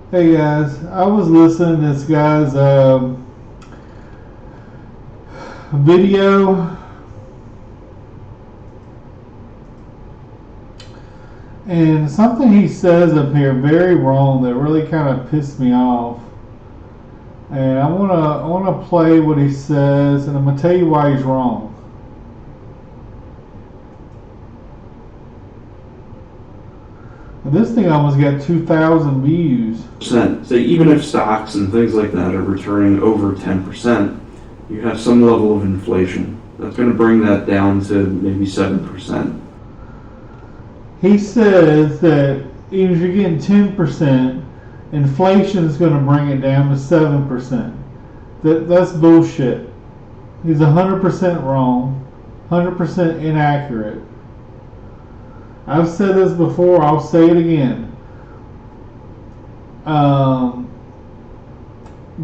Hey guys, I was listening to this guy's video, and something he says up here very wrong that really kind of pissed me off. And I wanna play what he says, and I'm gonna tell you why he's wrong. And this thing almost got 2,000 views. So even if stocks and things like that are returning over 10%, you have some level of inflation. That's going to bring that down to maybe 7%. He says that even if you're getting 10%, inflation is going to bring it down to 7%. That's bullshit. He's 100% wrong, 100% inaccurate. I've said this before, I'll say it again.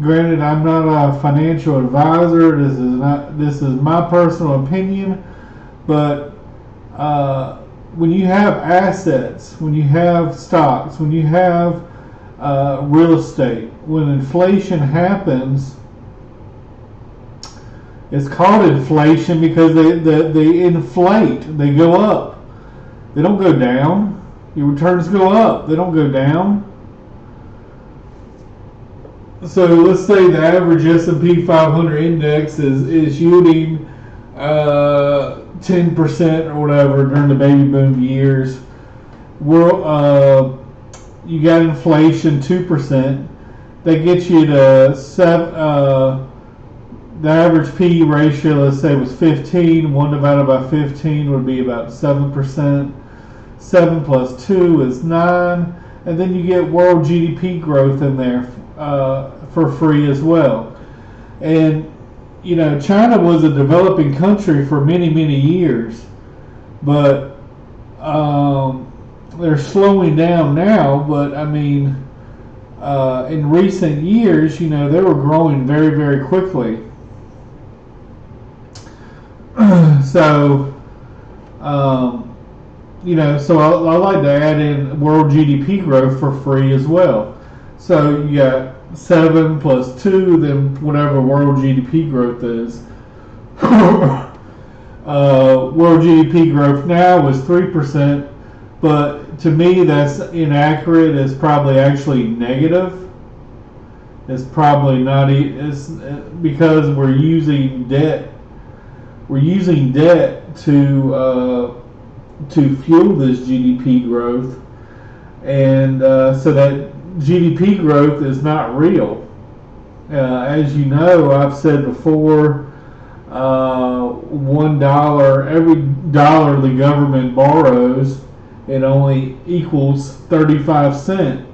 Granted, I'm not a financial advisor. This is my personal opinion, but when you have assets, when you have stocks, when you have real estate, when inflation happens, it's called inflation because they inflate, they go up. They don't go down. Your returns go up. They don't go down. So let's say the average S&P 500 index is yielding 10% or whatever during the baby boom years. You got inflation 2%. That gets you to the average P ratio, let's say, was 15. 1 divided by 15 would be about 7%. 7 plus 2 is 9. And then you get world GDP growth in there for free as well. And, you know, China was a developing country for many, many years. But they're slowing down now. But, I mean, in recent years, you know, they were growing very, very quickly. So, you know, so I like to add in world GDP growth for free as well. So you got 7 plus 2, then whatever world GDP growth is. World GDP growth now is 3%, but to me that's inaccurate. It's probably actually negative. It's probably not. It's because we're using debt. We're using debt to fuel this GDP growth, and so that GDP growth is not real. As you know, I've said before, $1, every dollar the government borrows, it only equals 35 cents.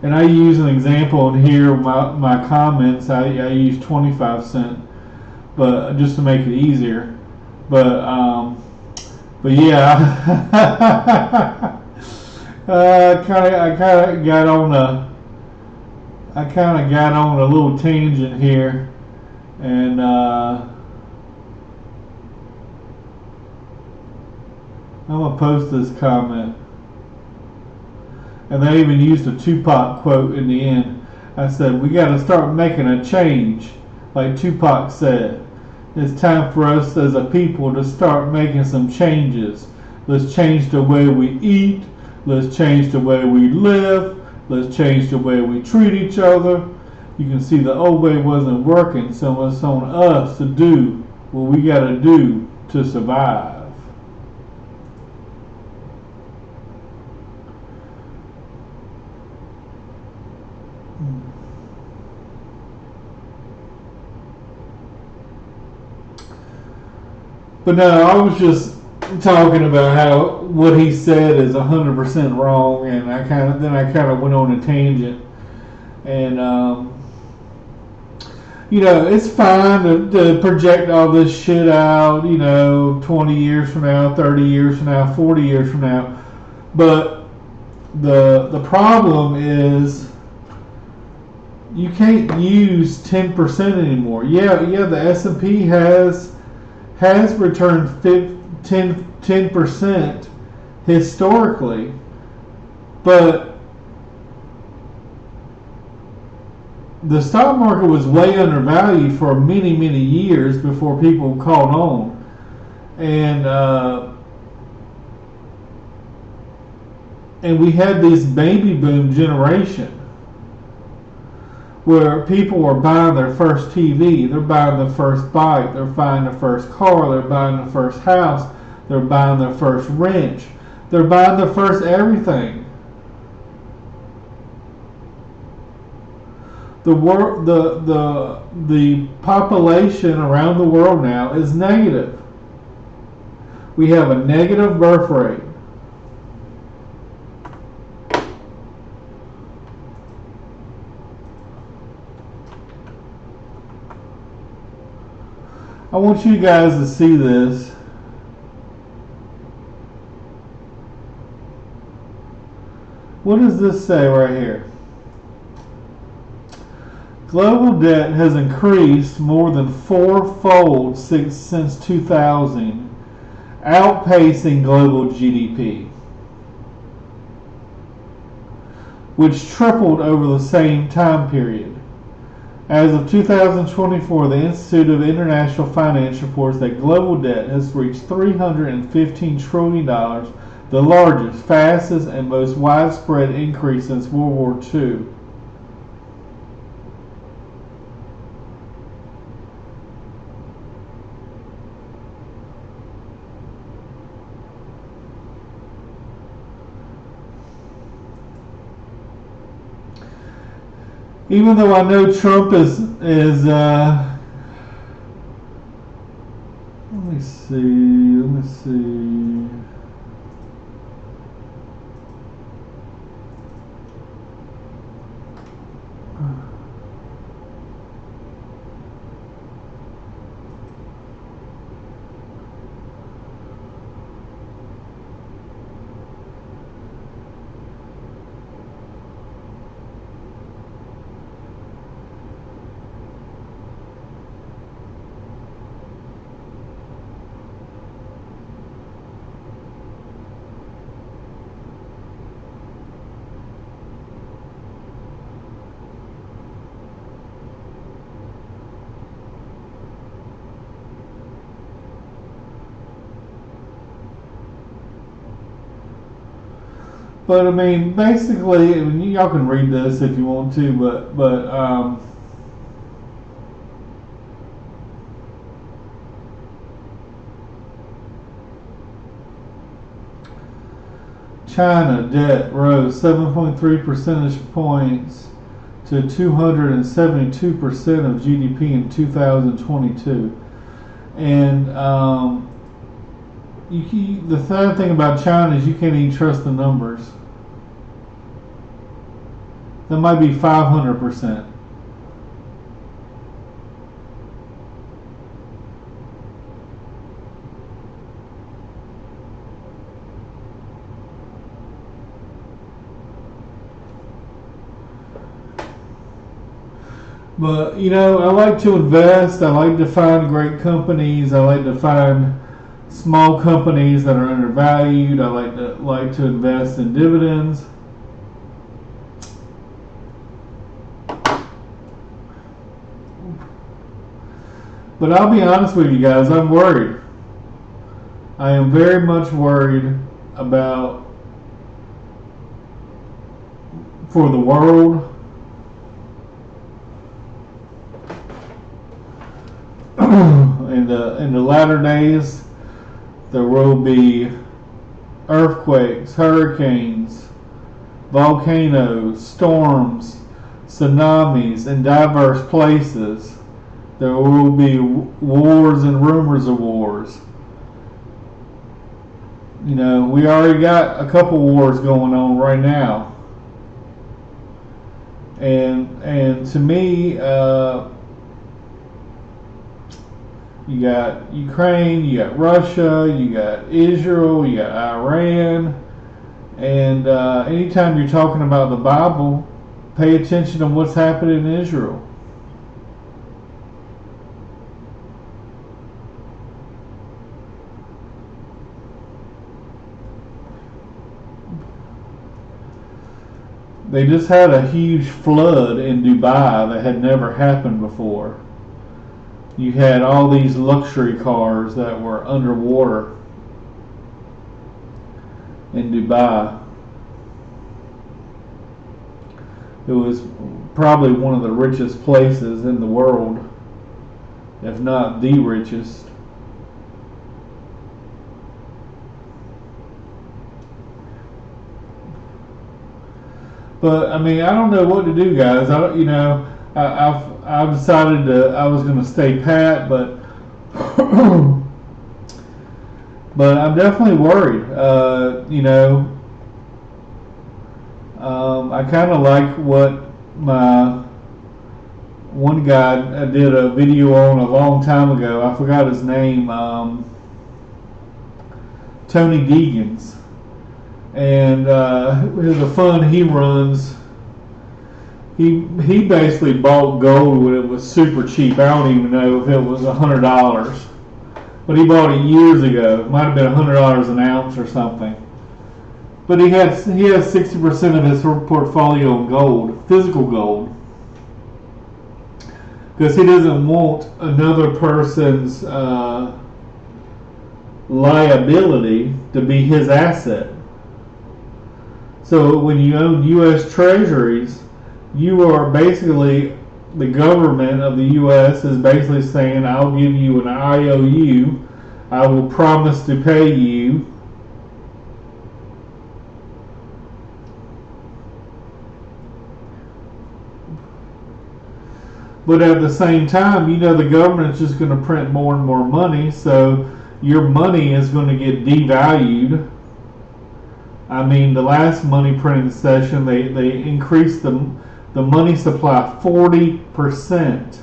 And I use an example in here, my comments, I use 25 cents, but just to make it easier. But yeah, I kind of got on a little tangent here, and I'm gonna post this comment. And they even used a Tupac quote in the end. I said, we got to start making a change, like Tupac said. It's time for us as a people to start making some changes. Let's change the way we eat. Let's change the way we live. Let's change the way we treat each other. You can see the old way wasn't working, so it's on us to do what we got to do to survive. But no, I was just talking about how what he said is 100% wrong, and I kind of went on a tangent, and you know, it's fine to project all this shit out, you know, 20 years from now, 30 years from now, 40 years from now, but the problem is you can't use 10% anymore. Yeah, the S&P has returned 10% historically, but the stock market was way undervalued for many, many years before people caught on. And we had this baby boom generation where people were buying their first TV, they're buying their first bike, they're buying their first car, they're buying their first house, they're buying their first wrench, they're buying their first everything. The population around the world now is negative. We have a negative birth rate. I want you guys to see this. What does this say right here? Global debt has increased more than fourfold since 2000, outpacing global GDP, which tripled over the same time period. As of 2024, the Institute of International Finance reports that global debt has reached $315 trillion, the largest, fastest, and most widespread increase since World War II. Even though I know Trump is let me see. But I mean, basically, I mean, y'all can read this if you want to, but China debt rose 7.3 percentage points to 272% of GDP in 2022, and the sad thing about China is you can't even trust the numbers. That might be 500%. But you know, I like to invest. I like to find great companies. I like to find small companies that are undervalued. I like to invest in dividends. But I'll be honest with you guys, I'm worried. I am very much worried about for the world. In the latter days, there will be earthquakes, hurricanes, volcanoes, storms, tsunamis in diverse places. There will be wars and rumors of wars. You know, we already got a couple wars going on right now. And to me, you got Ukraine, you got Russia, you got Israel, you got Iran. And anytime you're talking about the Bible, pay attention to what's happening in Israel. They just had a huge flood in Dubai that had never happened before. You had all these luxury cars that were underwater in Dubai. It was probably one of the richest places in the world, if not the richest. But I mean, I don't know what to do, guys. I don't, I've decided I was going to stay pat, but but I'm definitely worried. I kind of like what my one guy I did a video on a long time ago. I forgot his name. Tony Deegan's. And the fund he runs, he basically bought gold when it was super cheap. I don't even know if it was $100, but he bought it years ago. It might have been $100 an ounce or something. But he has 60% of his portfolio in gold, physical gold, because he doesn't want another person's liability to be his asset. So when you own U.S. Treasuries, you are basically, the government of the U.S. is basically saying, I'll give you an IOU, I will promise to pay you, but at the same time, the government's just going to print more and more money, so your money is going to get devalued. I mean, the last money printing session, they increased the money supply 40%.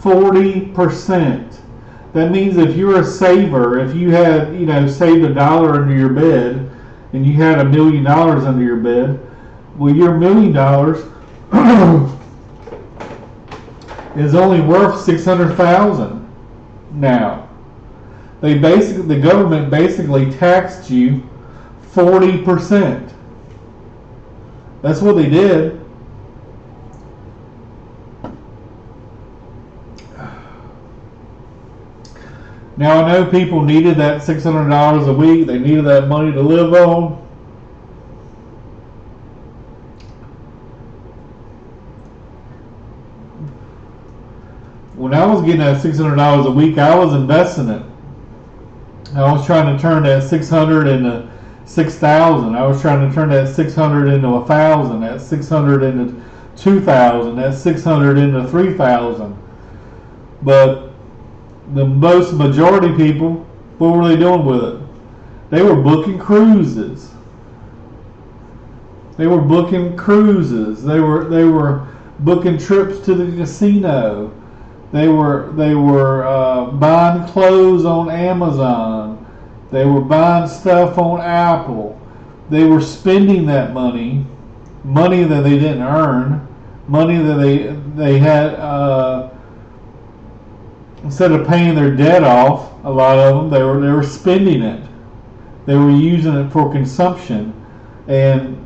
40%. That means if you're a saver, if you had, saved $1 under your bed, and you had $1 million under your bed, well, your $1 million is only worth $600,000 now. The government basically taxed you 40%. That's what they did. Now I know people needed that $600 a week. They needed that money to live on. When I was getting that $600 a week, I was investing it. I was trying to turn that 600 into 6,000. I was trying to turn that 600 into 1,000. That 600 into 2,000. That 600 into 3,000. But the majority people, what were they doing with it? They were booking cruises. They were booking cruises. They were booking trips to the casino. They were buying clothes on Amazon. They were buying stuff on Apple. They were spending that money that they didn't earn, money that they had. Instead of paying their debt off, a lot of them they were spending it. They were using it for consumption, and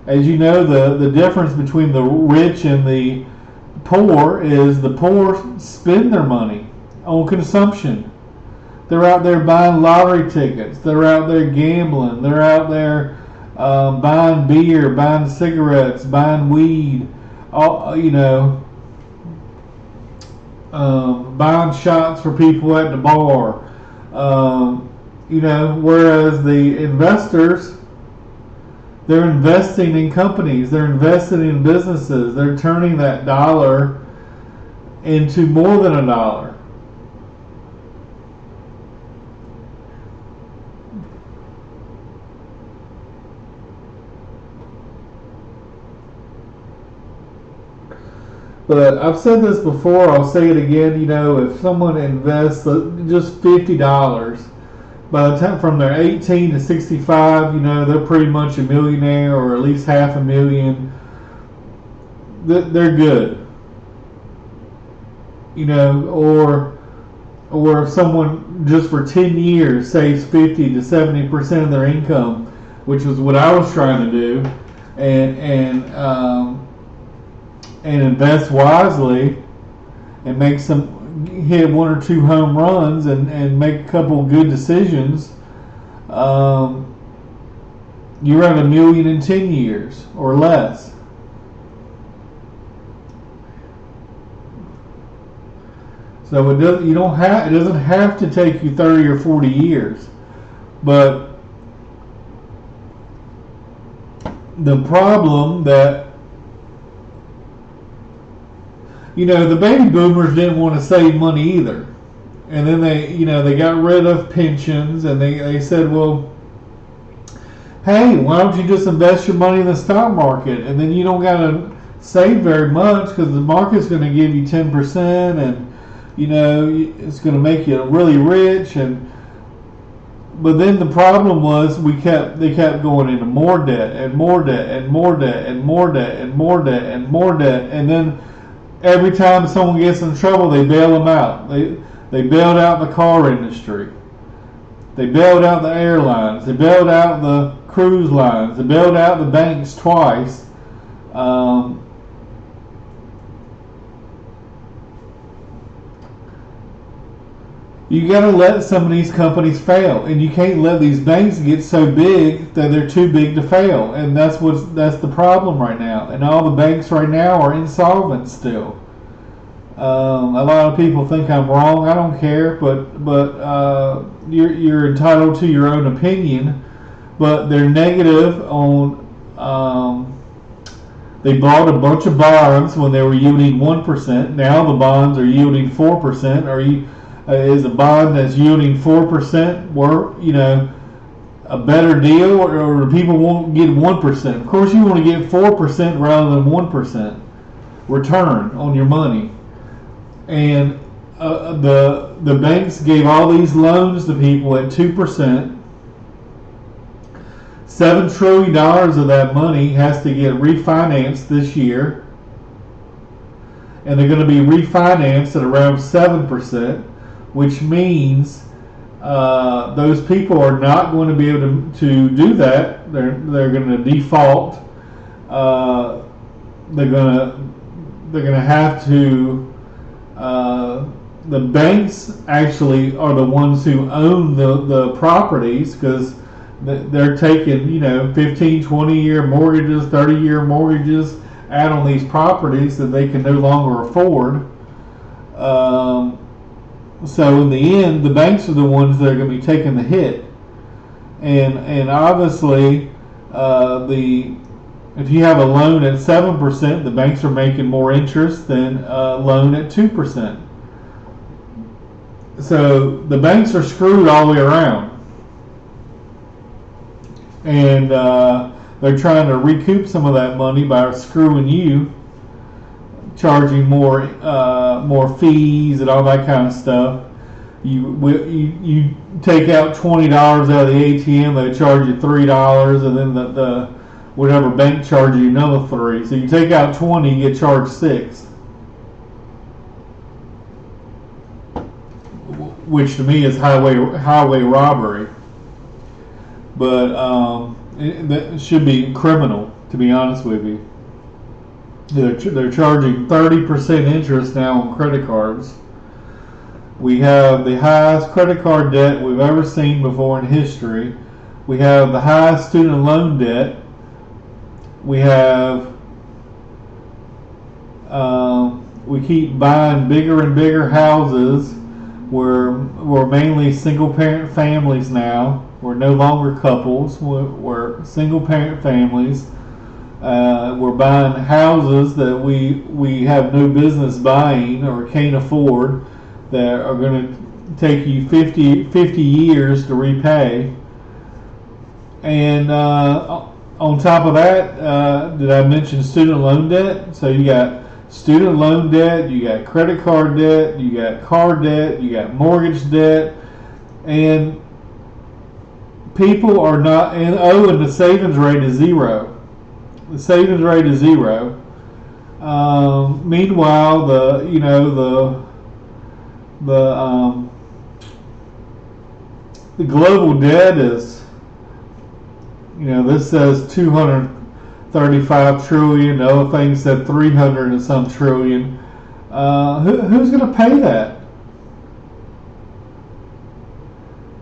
as you know, the difference between the rich and the poor is the poor spend their money on consumption. They're out there buying lottery tickets. They're out there gambling. They're out there buying beer, buying cigarettes, buying weed. Buying shots for people at the bar. Whereas the investors, they're investing in companies. They're investing in businesses. They're turning that dollar into more than $1. But I've said this before, I'll say it again, if someone invests just $50, by the time from their 18 to 65, they're pretty much a millionaire, or at least $500,000. They're good. Or if someone just for 10 years saves 50 to 70% of their income, which was what I was trying to do, and invest wisely and hit one or two home runs and make a couple good decisions, you're at $1 million in 10 years or less. So it doesn't have to take you 30 or 40 years. But the problem that, the baby boomers didn't want to save money either. And then they got rid of pensions, and they said, well, hey, why don't you just invest your money in the stock market? And then you don't got to save very much because the market's going to give you 10%, and it's going to make you really rich. But then the problem was they kept going into more debt and more debt and more debt and more debt and more debt and more debt, and then every time someone gets in trouble, they bail them out. They bailed out the car industry. They bailed out the airlines. They bailed out the cruise lines. They bailed out the banks twice. You got to let some of these companies fail, and you can't let these banks get so big that they're too big to fail, and that's the problem right now. And all the banks right now are insolvent still. A lot of people think I'm wrong. I don't care, but you're entitled to your own opinion. But they're negative on. They bought a bunch of bonds when they were yielding 1%. Now the bonds are yielding 4%. Is a bond that's yielding 4% worth, a better deal, or people won't get 1%? Of course, you want to get 4% rather than 1% return on your money. And the banks gave all these loans to people at 2%. $7 trillion of that money has to get refinanced this year, and they're going to be refinanced at around 7%. Which means those people are not going to be able to do that. They're going to default. They're going to have to. The banks actually are the ones who own the properties, because they're taking 15, 20-year mortgages, 30-year mortgages out on these properties that they can no longer afford. So in the end, the banks are the ones that are going to be taking the hit, and obviously, if you have a loan at 7%, the banks are making more interest than a loan at 2%. So the banks are screwed all the way around, and they're trying to recoup some of that money by screwing you, charging more fees and all that kind of stuff. You take out $20 out of the ATM, they charge you $3, and then the whatever bank charges you another $3. So you take out 20, you get charged 6, which to me is highway robbery. But that should be criminal, to be honest with you. They're charging 30% interest now on credit cards. We have the highest credit card debt we've ever seen before in history. We have the highest student loan debt. We have we keep buying bigger and bigger houses. We're mainly single parent families now. We're no longer couples. We're single parent families. We're buying houses that we have no business buying or can't afford, that are going to take you 50 years to repay. And on top of that, did I mention student loan debt? So you got student loan debt, you got credit card debt, you got car debt, you got mortgage debt, and people are not, and the savings rate is zero. The savings rate is zero. Meanwhile, the global debt is, this says 35 trillion. The other thing said 300 and some trillion. Who's going to pay that?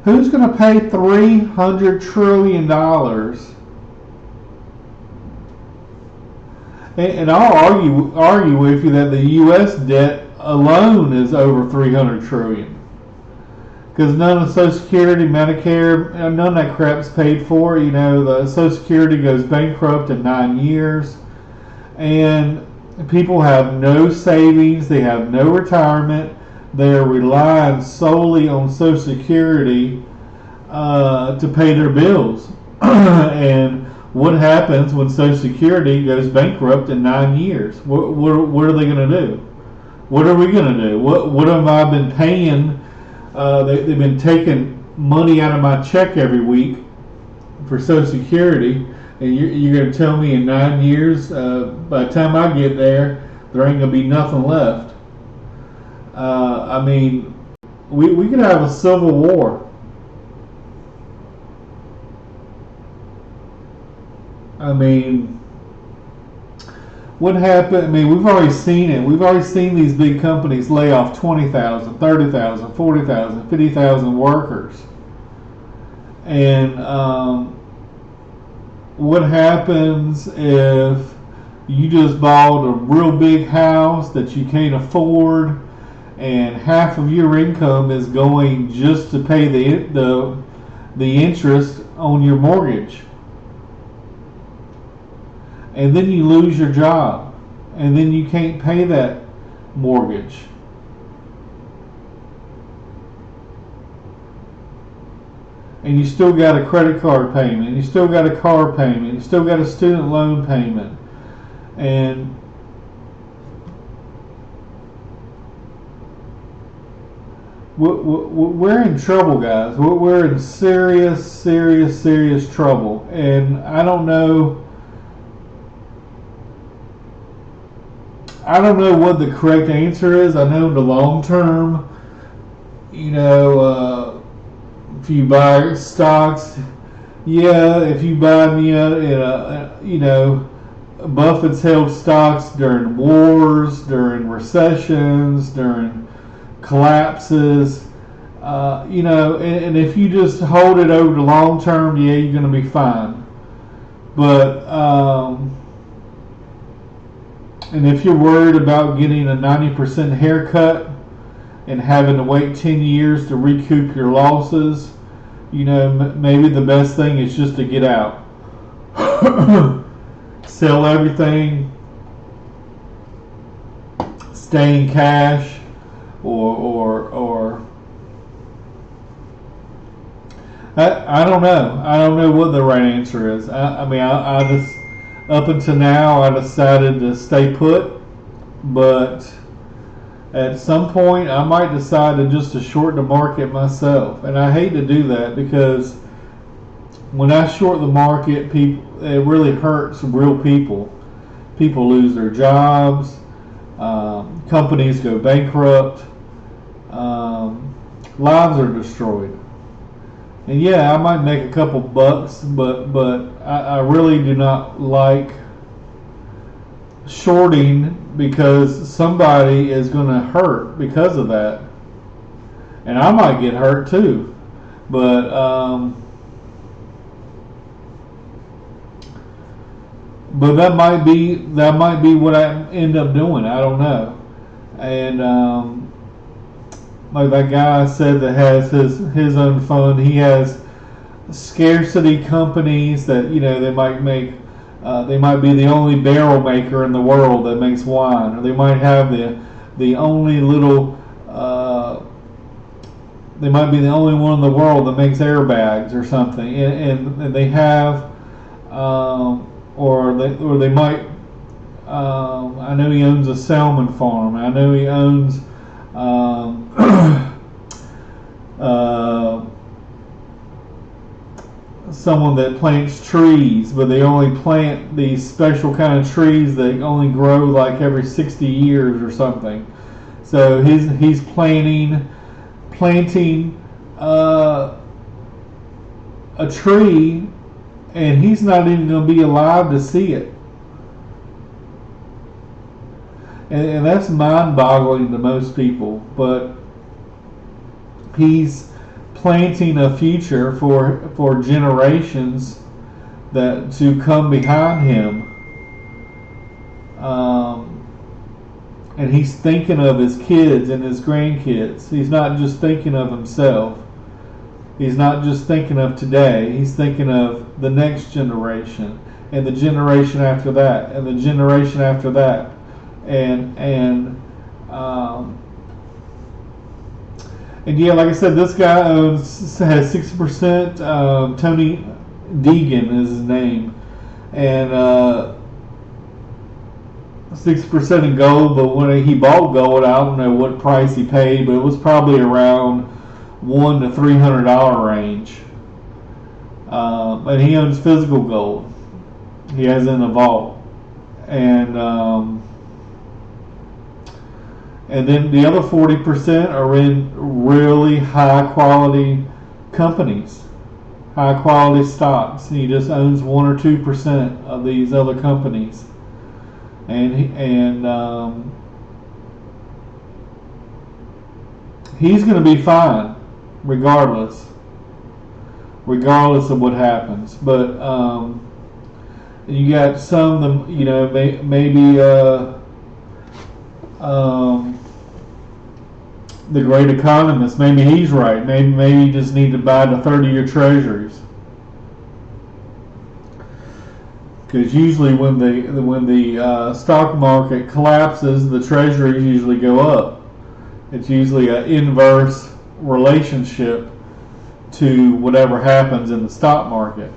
Who's going to pay $300 trillion? And I'll argue with you that the U.S. debt alone is over $300 trillion. Because none of Social Security, Medicare, none of that crap's paid for. You know, the Social Security goes bankrupt in 9 years. And people have no savings. They have no retirement. They're relying solely on Social Security to pay their bills. And what happens when Social Security goes bankrupt in 9 years? What are they going to do? What are we going to do? What have I been paying? They've been taking money out of my check every week for Social Security, and you're going to tell me in 9 years, by the time I get there, there ain't going to be nothing left. I mean, we could have a civil war. I mean, what happened? I mean, we've already seen it. We've already seen these big companies lay off 20,000, 30,000, 40,000, 50,000 workers. And what happens if you just bought a real big house that you can't afford, and half of your income is going just to pay the interest on your mortgage? And then you lose your job, and then you can't pay that mortgage. And you still got a credit card payment, and you still got a car payment, you still got a student loan payment. And we're in trouble, guys. We're in serious trouble. And I don't know what the correct answer is. I know in the long term, you know, if you buy stocks, yeah, if you buy, you know, Buffett's held stocks during wars, during recessions, during collapses, you know, and if you just hold it over the long term, yeah, you're going to be fine. But and if you're worried about getting a 90% haircut and having to wait 10 years to recoup your losses, you know, maybe the best thing is just to get out. Sell everything, stay in cash, or I don't know. I don't know what the right answer is. I mean, I just, up until now, I decided to stay put, but at some point, I might decide to just to short the market myself. And I hate to do that, because when I short the market, it really hurts real people. People lose their jobs. Companies go bankrupt. Lives are destroyed. And yeah, I might make a couple bucks, but I really do not like shorting, because somebody is going to hurt because of that, and I might get hurt too. But that might be what I end up doing. I don't know. And like that guy said that has his own fund, he has scarcity companies that, you know, they might make. They might be the only barrel maker in the world that makes wine, or they might have the only little. They might be the only one in the world that makes airbags or something, and they have, or they might. I know he owns a salmon farm. I know he owns. Someone that plants trees, but they only plant these special kind of trees that only grow like every 60 years or something. So he's planting a tree, and he's not even going to be alive to see it. and that's mind-boggling to most people. But he's planting a future for generations that to come behind him. And he's thinking of his kids and his grandkids. He's not just thinking of himself. He's not just thinking of today. He's thinking of the next generation and the generation after that and the generation after that. And yeah, like I said, this guy has 60%. Tony Deegan is his name, and 6% in gold. But when he bought gold, I don't know what price he paid, but it was probably around $100 to $300 range. And he owns physical gold. He has it in a vault, and then the other 40% are in really high quality companies, high quality stocks. He just owns 1 or 2% of these other companies, and he's going to be fine regardless of what happens. But you got some, maybe the great economist, maybe he's right. Maybe you just need to buy the 30-year treasuries, because usually when the stock market collapses, the treasuries usually go up. It's usually an inverse relationship to whatever happens in the stock market.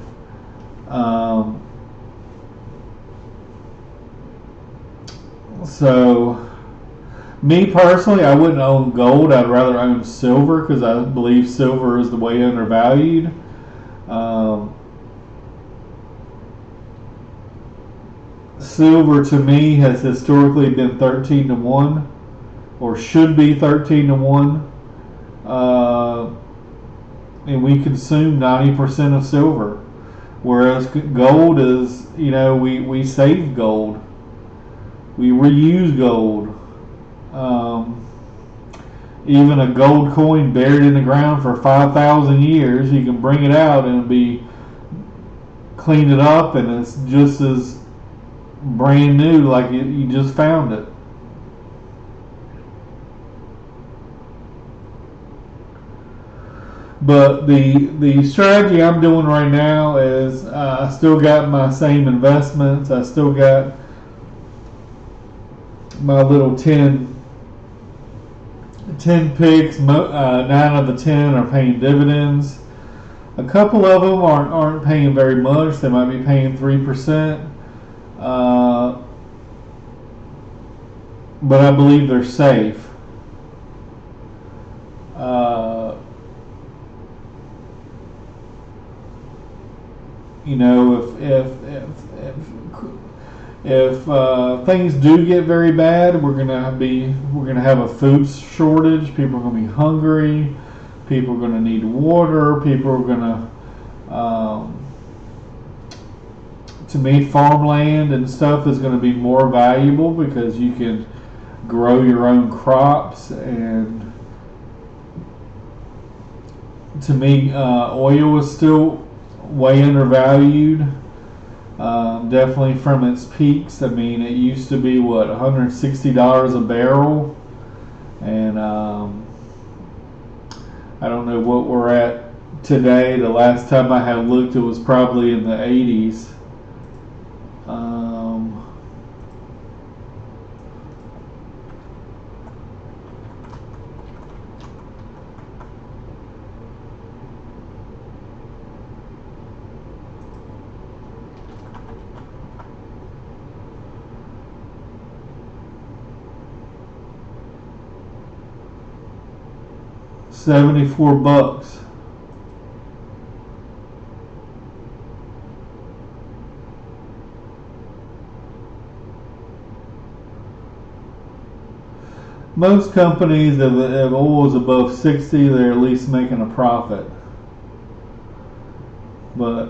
So, me personally, I wouldn't own gold. I'd rather own silver, because I believe silver is the way undervalued. Silver to me has historically been 13 to 1, or should be 13 to 1. And we consume 90% of silver, whereas gold is, we save gold, we reuse gold. Even a gold coin buried in the ground for 5,000 years, you can bring it out and clean it up, and it's just as brand new, like you just found it. But the strategy I'm doing right now is I still got my same investments. I still got my little 10 picks. 9 of the 10 are paying dividends. A couple of them aren't paying very much. They might be paying 3%. But I believe they're safe. If things do get very bad, we're gonna have a food shortage. People are gonna be hungry. People are gonna need water. People are gonna, to me, farmland and stuff is gonna be more valuable, because you can grow your own crops. And to me, oil is still way undervalued. Definitely from its peaks. I mean, it used to be $160 a barrel, and I don't know what we're at today. The last time I had looked, it was probably in the 80s. 74 bucks. Most companies, if oil is above 60, they're at least making a profit. But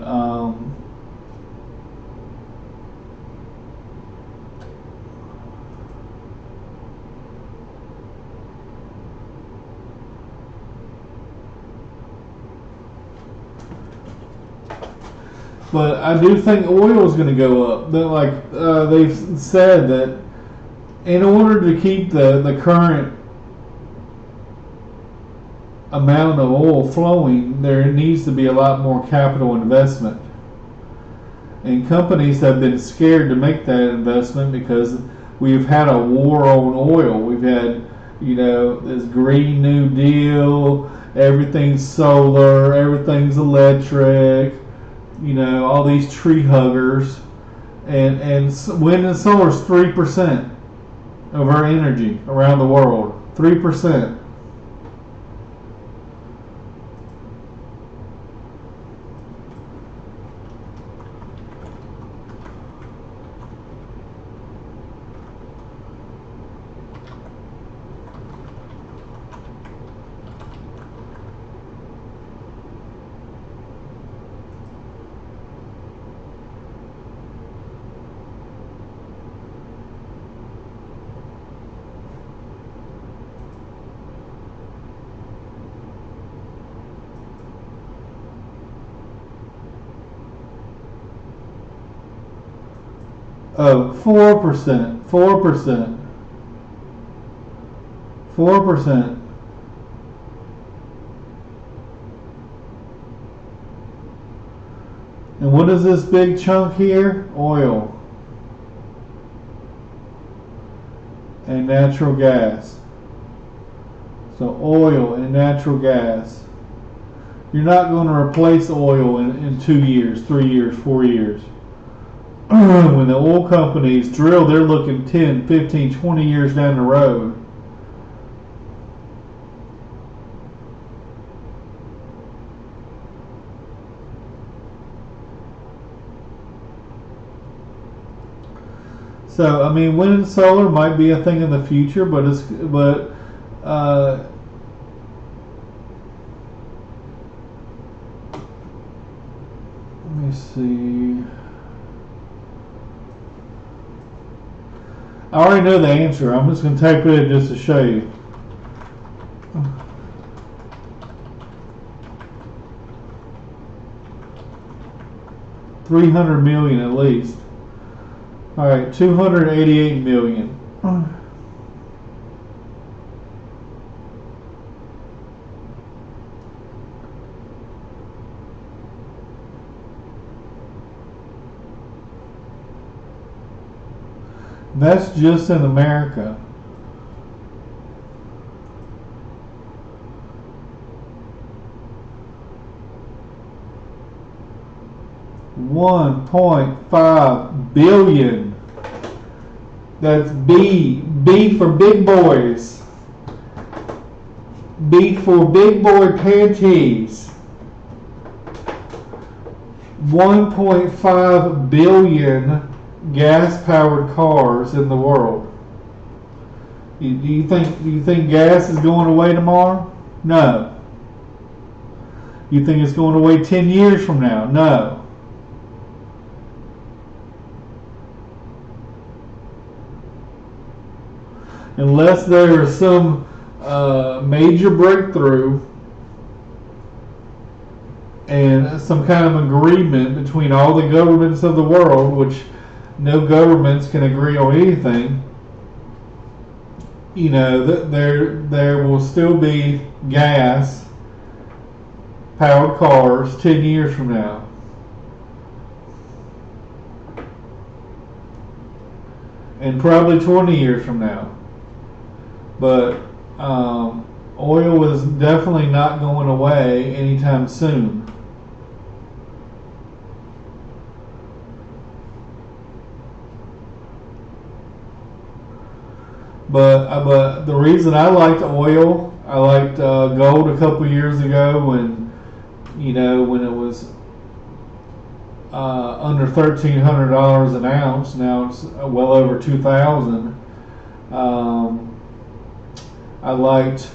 But I do think oil is going to go up. They've said that in order to keep the current amount of oil flowing, there needs to be a lot more capital investment. And companies have been scared to make that investment because we've had a war on oil. We've had, this Green New Deal, everything's solar, everything's electric, all these tree huggers. And wind and solar is 3% of our energy around the world. 3%. Oh, 4%. 4%. 4%. And what is this big chunk here? Oil and natural gas. So oil and natural gas. You're not going to replace oil in 2 years, 3 years, 4 years. When the oil companies drill, they're looking 10, 15, 20 years down the road. So, I mean, wind and solar might be a thing in the future, but let me see. I already know the answer. I'm just going to type it in just to show you. $300 million at least. All right, 288 million. That's just in America. $1.5 billion. That's B. B for big boys. B for big boy panties. 1.5 billion gas-powered cars in the world. Do you think gas is going away tomorrow? No. You think it's going away 10 years from now? No. Unless there is some major breakthrough and some kind of agreement between all the governments of the world, which no governments can agree on anything, there will still be gas powered cars 10 years from now. And probably 20 years from now. But oil is definitely not going away anytime soon. But the reason I liked oil, I liked gold a couple years ago when it was under $1,300 an ounce. Now it's well over $2,000. I liked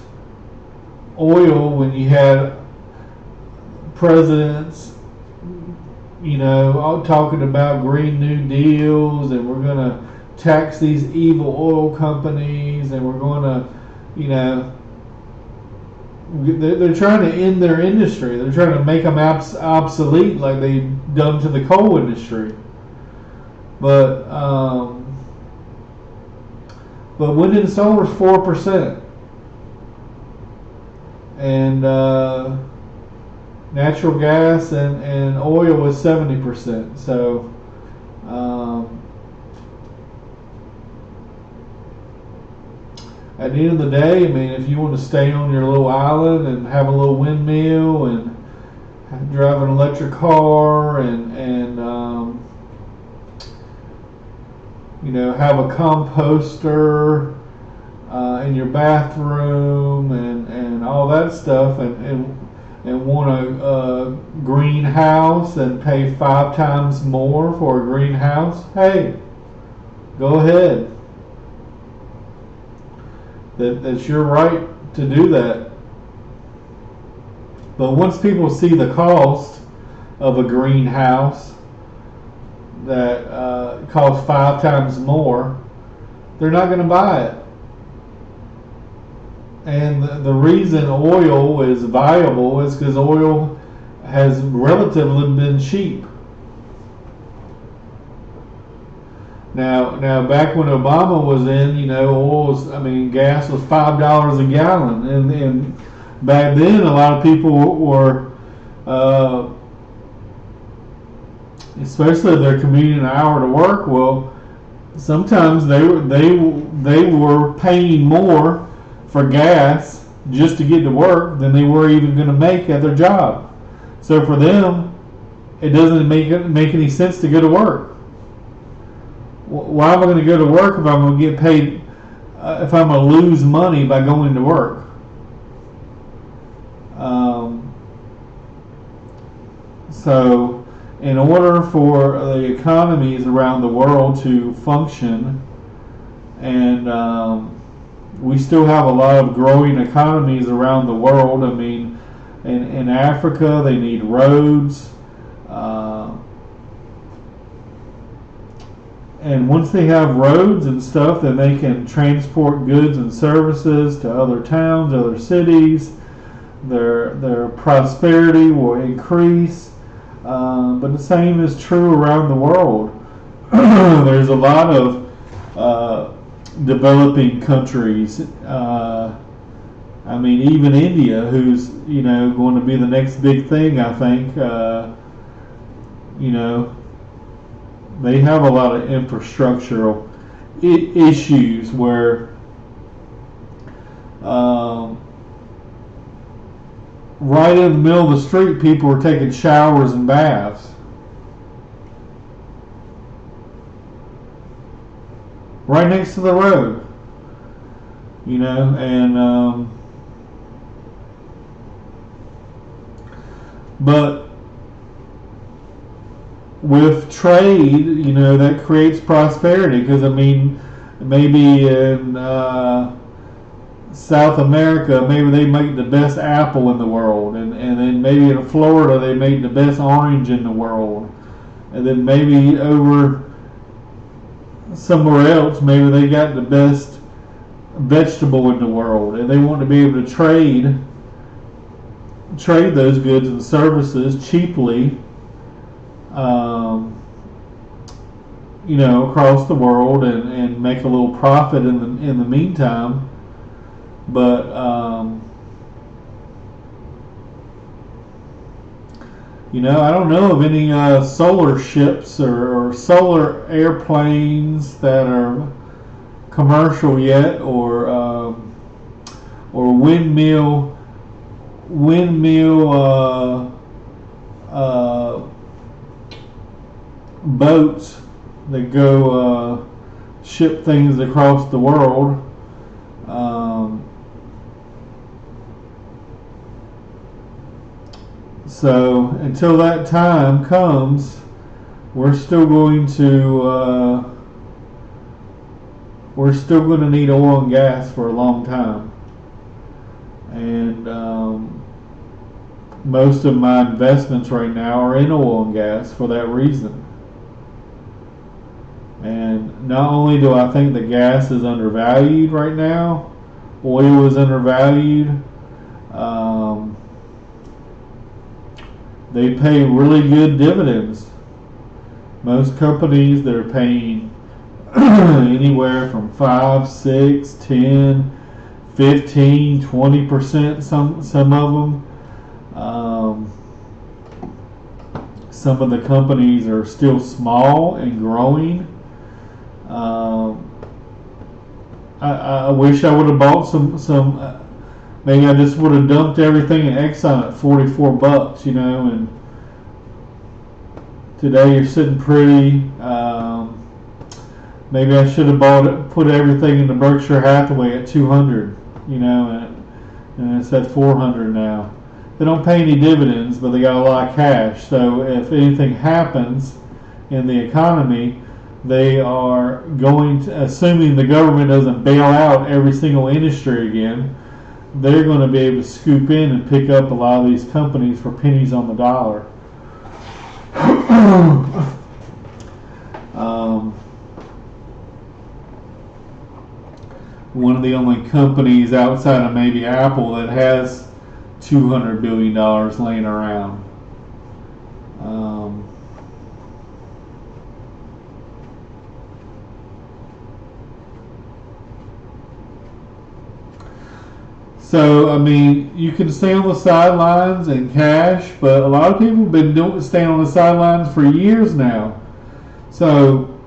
oil when you had presidents, all talking about Green New Deals, and we're going to tax these evil oil companies, and we're going to, they're trying to end their industry. They're trying to make them obsolete like they done to the coal industry. But wind and solar is 4%, and natural gas and oil is 70%. So at the end of the day, I mean, if you want to stay on your little island and have a little windmill and drive an electric car and you know, have a composter in your bathroom and all that stuff, and want a greenhouse and pay 5 times more for a greenhouse, hey, go ahead. That's your right to do that. But once people see the cost of a greenhouse that costs 5 times more, they're not going to buy it. And the reason oil is viable is because oil has relatively been cheap. Now, back when Obama was in, you know, gas was $5 a gallon, and back then a lot of people were, especially if they're commuting an hour to work. Well, sometimes they were paying more for gas just to get to work than they were even going to make at their job. So for them, it doesn't make any sense to go to work. Why am I going to go to work if I'm going to get paid, if I'm going to lose money by going to work? So in order for the economies around the world to function, and we still have a lot of growing economies around the world. I mean, in Africa, they need roads. And once they have roads and stuff, then they can transport goods and services to other towns, other cities. Their prosperity will increase. But the same is true around the world. There's a lot of developing countries. I mean, even India, who's, you know, going to be the next big thing, I think. You know, they have a lot of infrastructural issues where right in the middle of the street, people are taking showers and baths. Right next to the road. You know, and but with trade, you know, that creates prosperity, because I mean, maybe in South America, maybe they make the best apple in the world, and then maybe in Florida they make the best orange in the world, and then maybe over somewhere else maybe they got the best vegetable in the world, and they want to be able to trade those goods and services cheaply, you know, across the world, and make a little profit in the meantime. But you know, I don't know of any solar ships or solar airplanes that are commercial yet, or windmill boats that go ship things across the world. So until that time comes, we're still going to need oil and gas for a long time. And most of my investments right now are in oil and gas for that reason. And not only do I think that gas is undervalued right now, oil is undervalued. they pay really good dividends. Most companies, they're paying anywhere from 5, 6, 10, 15, 20%, some of them. Some of the companies are still small and growing. I wish I would have bought some. Maybe I just would have dumped everything in Exxon at $44, and today you're sitting pretty. Maybe I should have put everything into Berkshire Hathaway at 200, and it's at 400 now. They don't pay any dividends, but they got a lot of cash. So if anything happens in the economy, they are going to, assuming the government doesn't bail out every single industry again, they're going to be able to scoop in and pick up a lot of these companies for pennies on the dollar. One of the only companies outside of maybe Apple that has $200 billion laying around. So, I mean, you can stay on the sidelines and cash, but a lot of people have been staying on the sidelines for years now. So,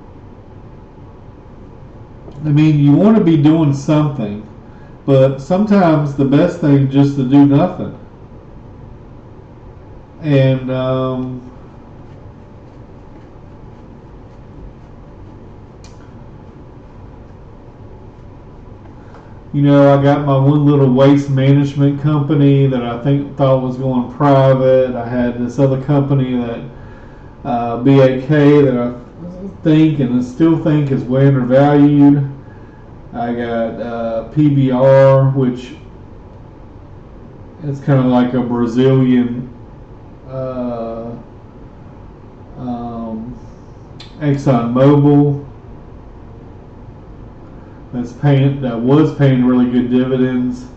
I mean, you want to be doing something, but sometimes the best thing is just to do nothing. And I got my one little waste management company that I thought was going private. I had this other company that BAK that I think and I still think is way undervalued. I got PBR, which is kind of like a Brazilian Exxon Mobil that was paying really good dividends.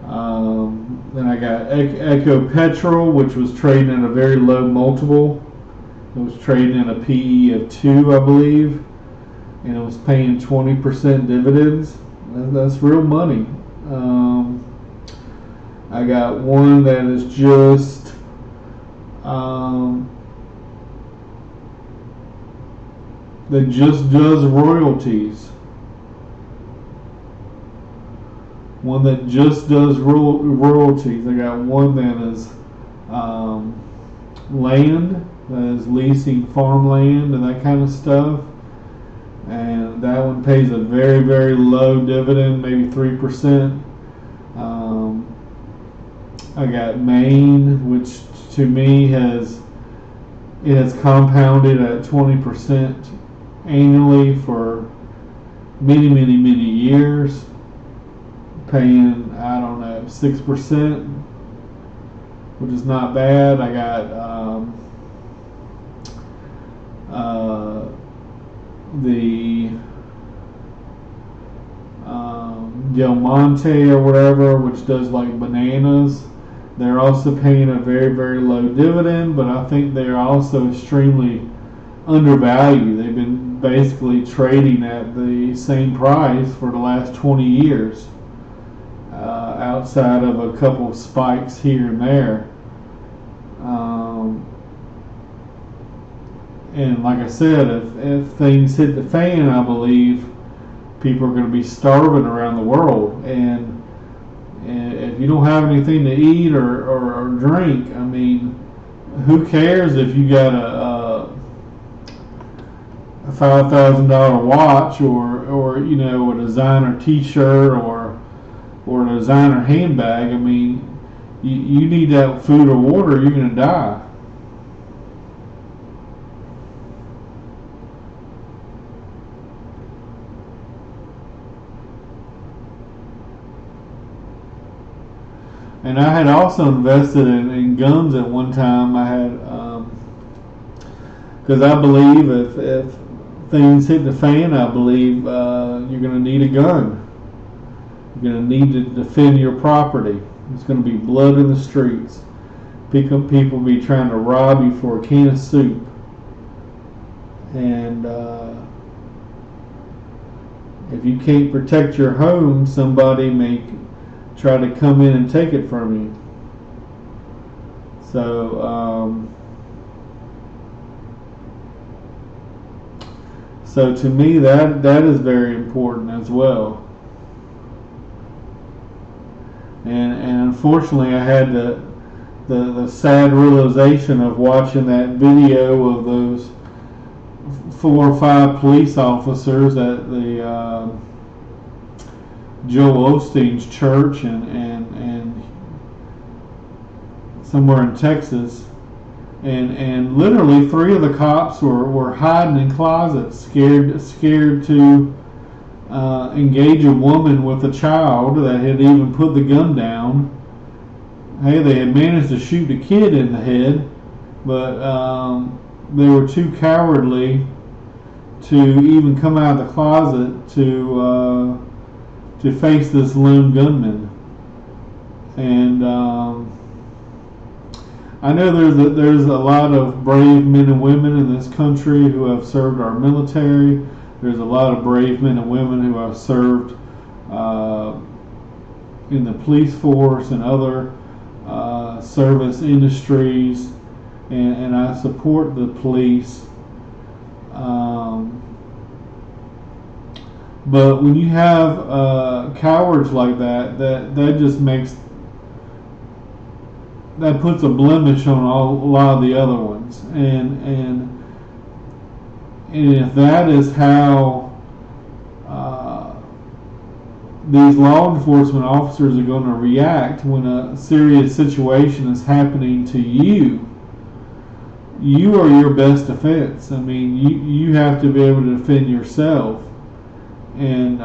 Then I got Echo Petrol, which was trading at a very low multiple. It was trading at a PE of 2, I believe, and it was paying 20% dividends. That's real money. I got one that is just that just does royalties. One that just does royalties. I got one that is land, that is leasing farmland and that kind of stuff. And that one pays a very, very low dividend, maybe 3%. I got Maine, which to me has compounded at 20% annually for many, many, many years, paying, 6%, which is not bad. I got the Del Monte or whatever, which does like bananas. They're also paying a very, very low dividend, but I think they're also extremely undervalued. They've been basically trading at the same price for the last 20 years, outside of a couple of spikes here and there. And like I said, if things hit the fan, I believe people are going to be starving around the world. And if you don't have anything to eat or drink, I mean, who cares if you got a $5,000 watch or a designer T-shirt or a designer handbag? I mean, you need that food or water, you're going to die. And I had also invested in guns at one time. I had, because I believe if things hit the fan, I believe you're going to need a gun. You're going to need to defend your property. It's going to be blood in the streets. people be trying to rob you for a can of soup. And if you can't protect your home, somebody may try to come in and take it from you. So to me, that is very important as well. And unfortunately, I had the sad realization of watching that video of those 4 or 5 police officers at the Joel Osteen's church and somewhere in Texas, and literally 3 of the cops were hiding in closets, scared to engage a woman with a child that had even put the gun down. Hey, they had managed to shoot the kid in the head, but they were too cowardly to even come out of the closet to face this lone gunman. And I know there's a lot of brave men and women in this country who have served our military. There's a lot of brave men and women who have served in the police force and other service industries, and I support the police. But when you have cowards like that just puts a blemish on a lot of the other ones, and if that is how these law enforcement officers are going to react when a serious situation is happening to you, you are your best defense. I mean, you have to be able to defend yourself. And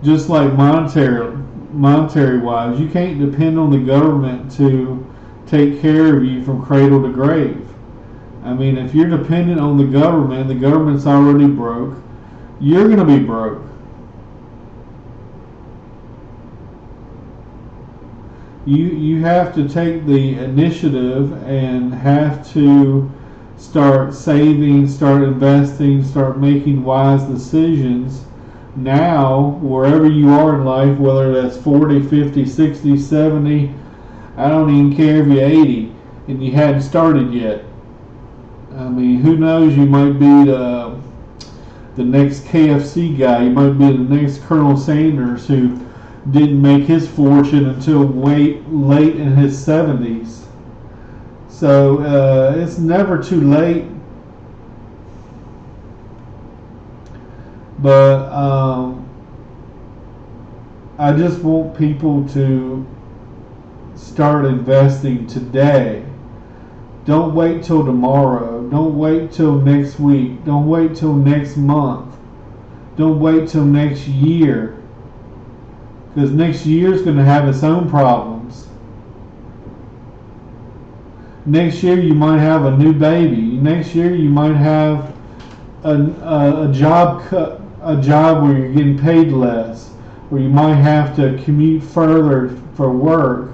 just like monetary wise, you can't depend on the government to take care of you from cradle to grave. I mean, if you're dependent on the government's already broke, you're going to be broke. You have to take the initiative and have to start saving, start investing, start making wise decisions now, wherever you are in life, whether that's 40, 50, 60, 70, I don't even care if you're 80 and you hadn't started yet. I mean, who knows, you might be the next KFC guy, you might be the next Colonel Sanders who didn't make his fortune until late in his 70s. So it's never too late. But I just want people to start investing today. Don't wait till tomorrow. Don't wait till next week. Don't wait till next month. Don't wait till next year. Because next year is going to have its own problems. Next year you might have a new baby. Next year you might have a job cut, a job where you're getting paid less, or you might have to commute further for work.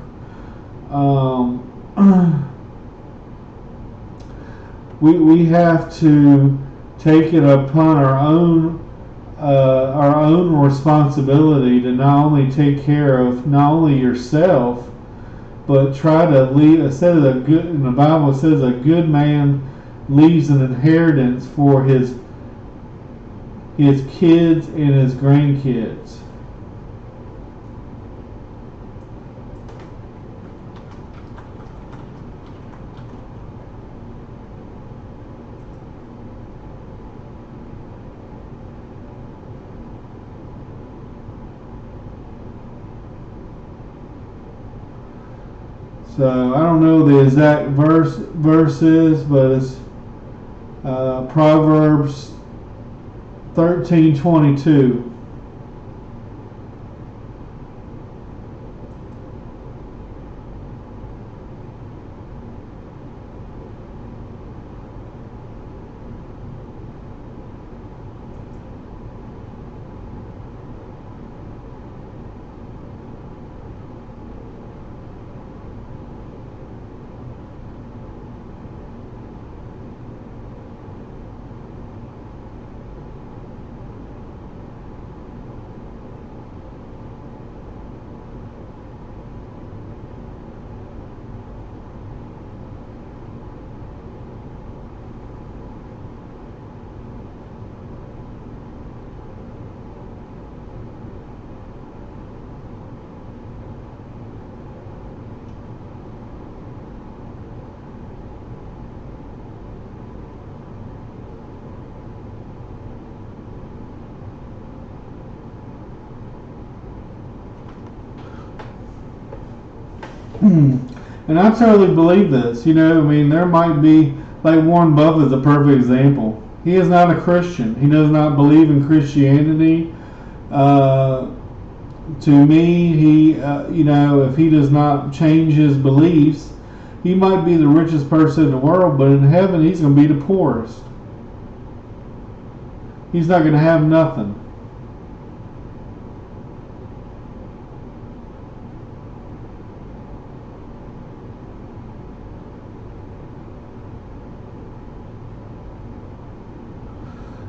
We have to take it upon our own responsibility to not only take care of not only yourself, but try to leave. In the Bible it says a good man leaves an inheritance for his kids and his grandkids. So I don't know the exact verses, but it's Proverbs 13:22. And I totally believe this. I mean, there might be, like Warren Buffett is a perfect example. He is not a Christian. He does not believe in Christianity. To me, if he does not change his beliefs, he might be the richest person in the world, but in heaven, he's going to be the poorest. He's not going to have nothing.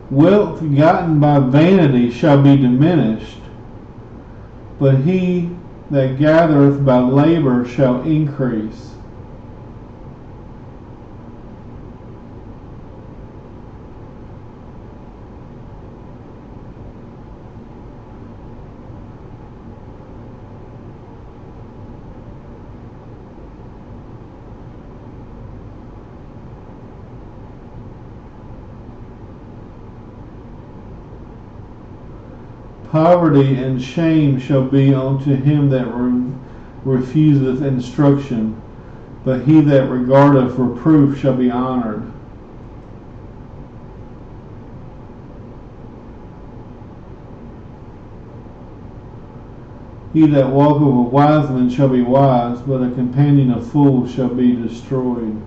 Wealth gotten by vanity shall be diminished, but he that gathereth by labor shall increase. Poverty and shame shall be unto him that refuseth instruction, but he that regardeth reproof shall be honored. He that walketh with wise men shall be wise, but a companion of fools shall be destroyed.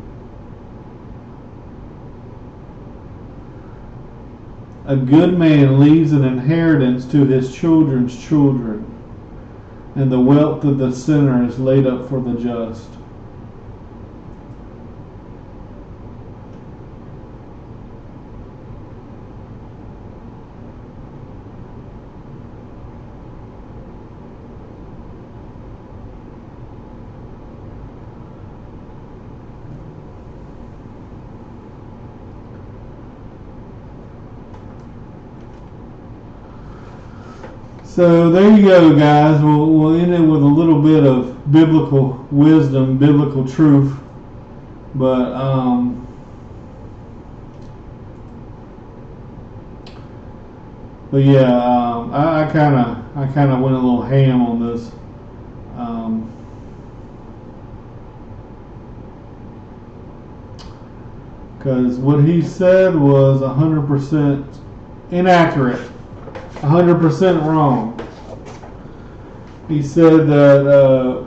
A good man leaves an inheritance to his children's children, and the wealth of the sinner is laid up for the just. So there you go, guys. We'll end it with a little bit of biblical wisdom, biblical truth. But yeah, I kind of went a little ham on this. Because what he said was 100% inaccurate. 100% wrong. He said that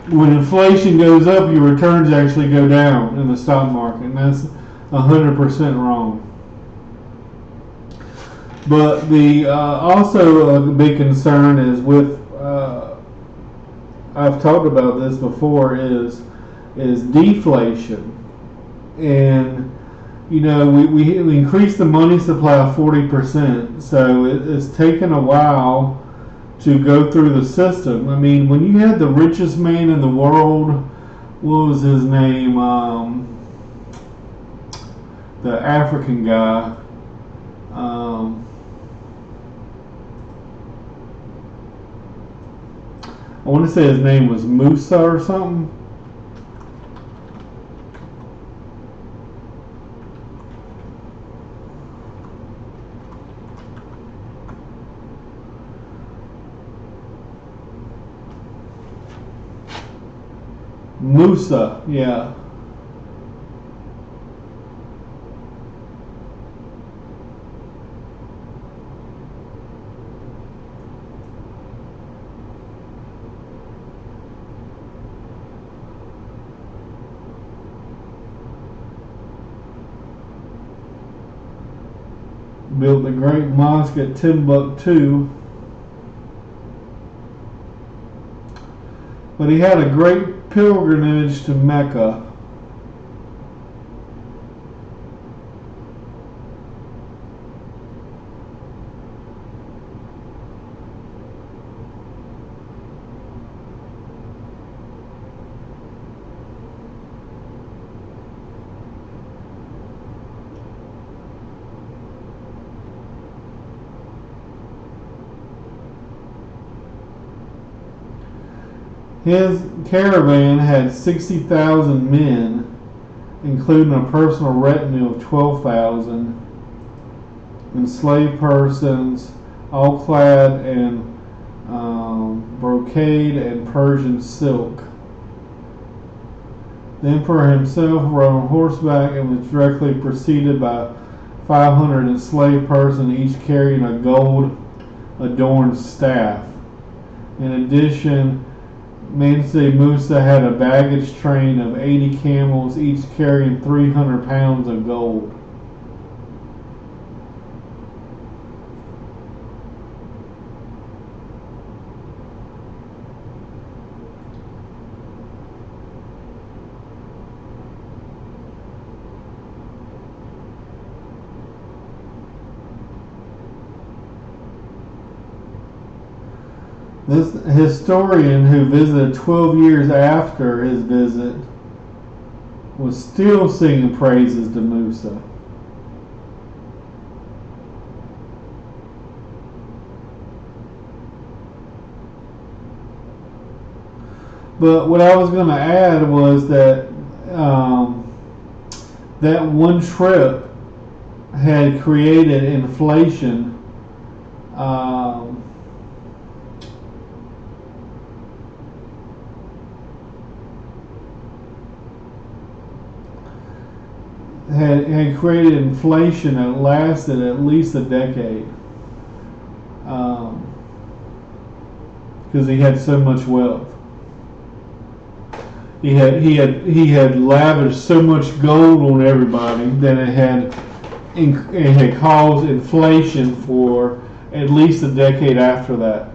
when inflation goes up, your returns actually go down in the stock market, and that's 100% wrong. But the also a big concern is with I've talked about this before is deflation, and we increased the money supply 40%, so it's taken a while to go through the system. I mean, when you had the richest man in the world, what was his name? The African guy. I want to say his name was Musa or something. Musa, yeah. Built the great mosque at Timbuktu. But he had a great pilgrimage to Mecca. His caravan had 60,000 men, including a personal retinue of 12,000 enslaved persons, all clad in brocade and Persian silk. The emperor himself rode on horseback and was directly preceded by 500 enslaved persons, each carrying a gold-adorned staff. In addition, Mansi Musa had a baggage train of 80 camels, each carrying 300 pounds of gold. This historian, who visited 12 years after his visit, was still singing praises to Musa. But what I was going to add was that that one trip had created inflation. Had created inflation that lasted at least a decade, because he had so much wealth. He had lavished so much gold on everybody that it had caused inflation for at least a decade after that.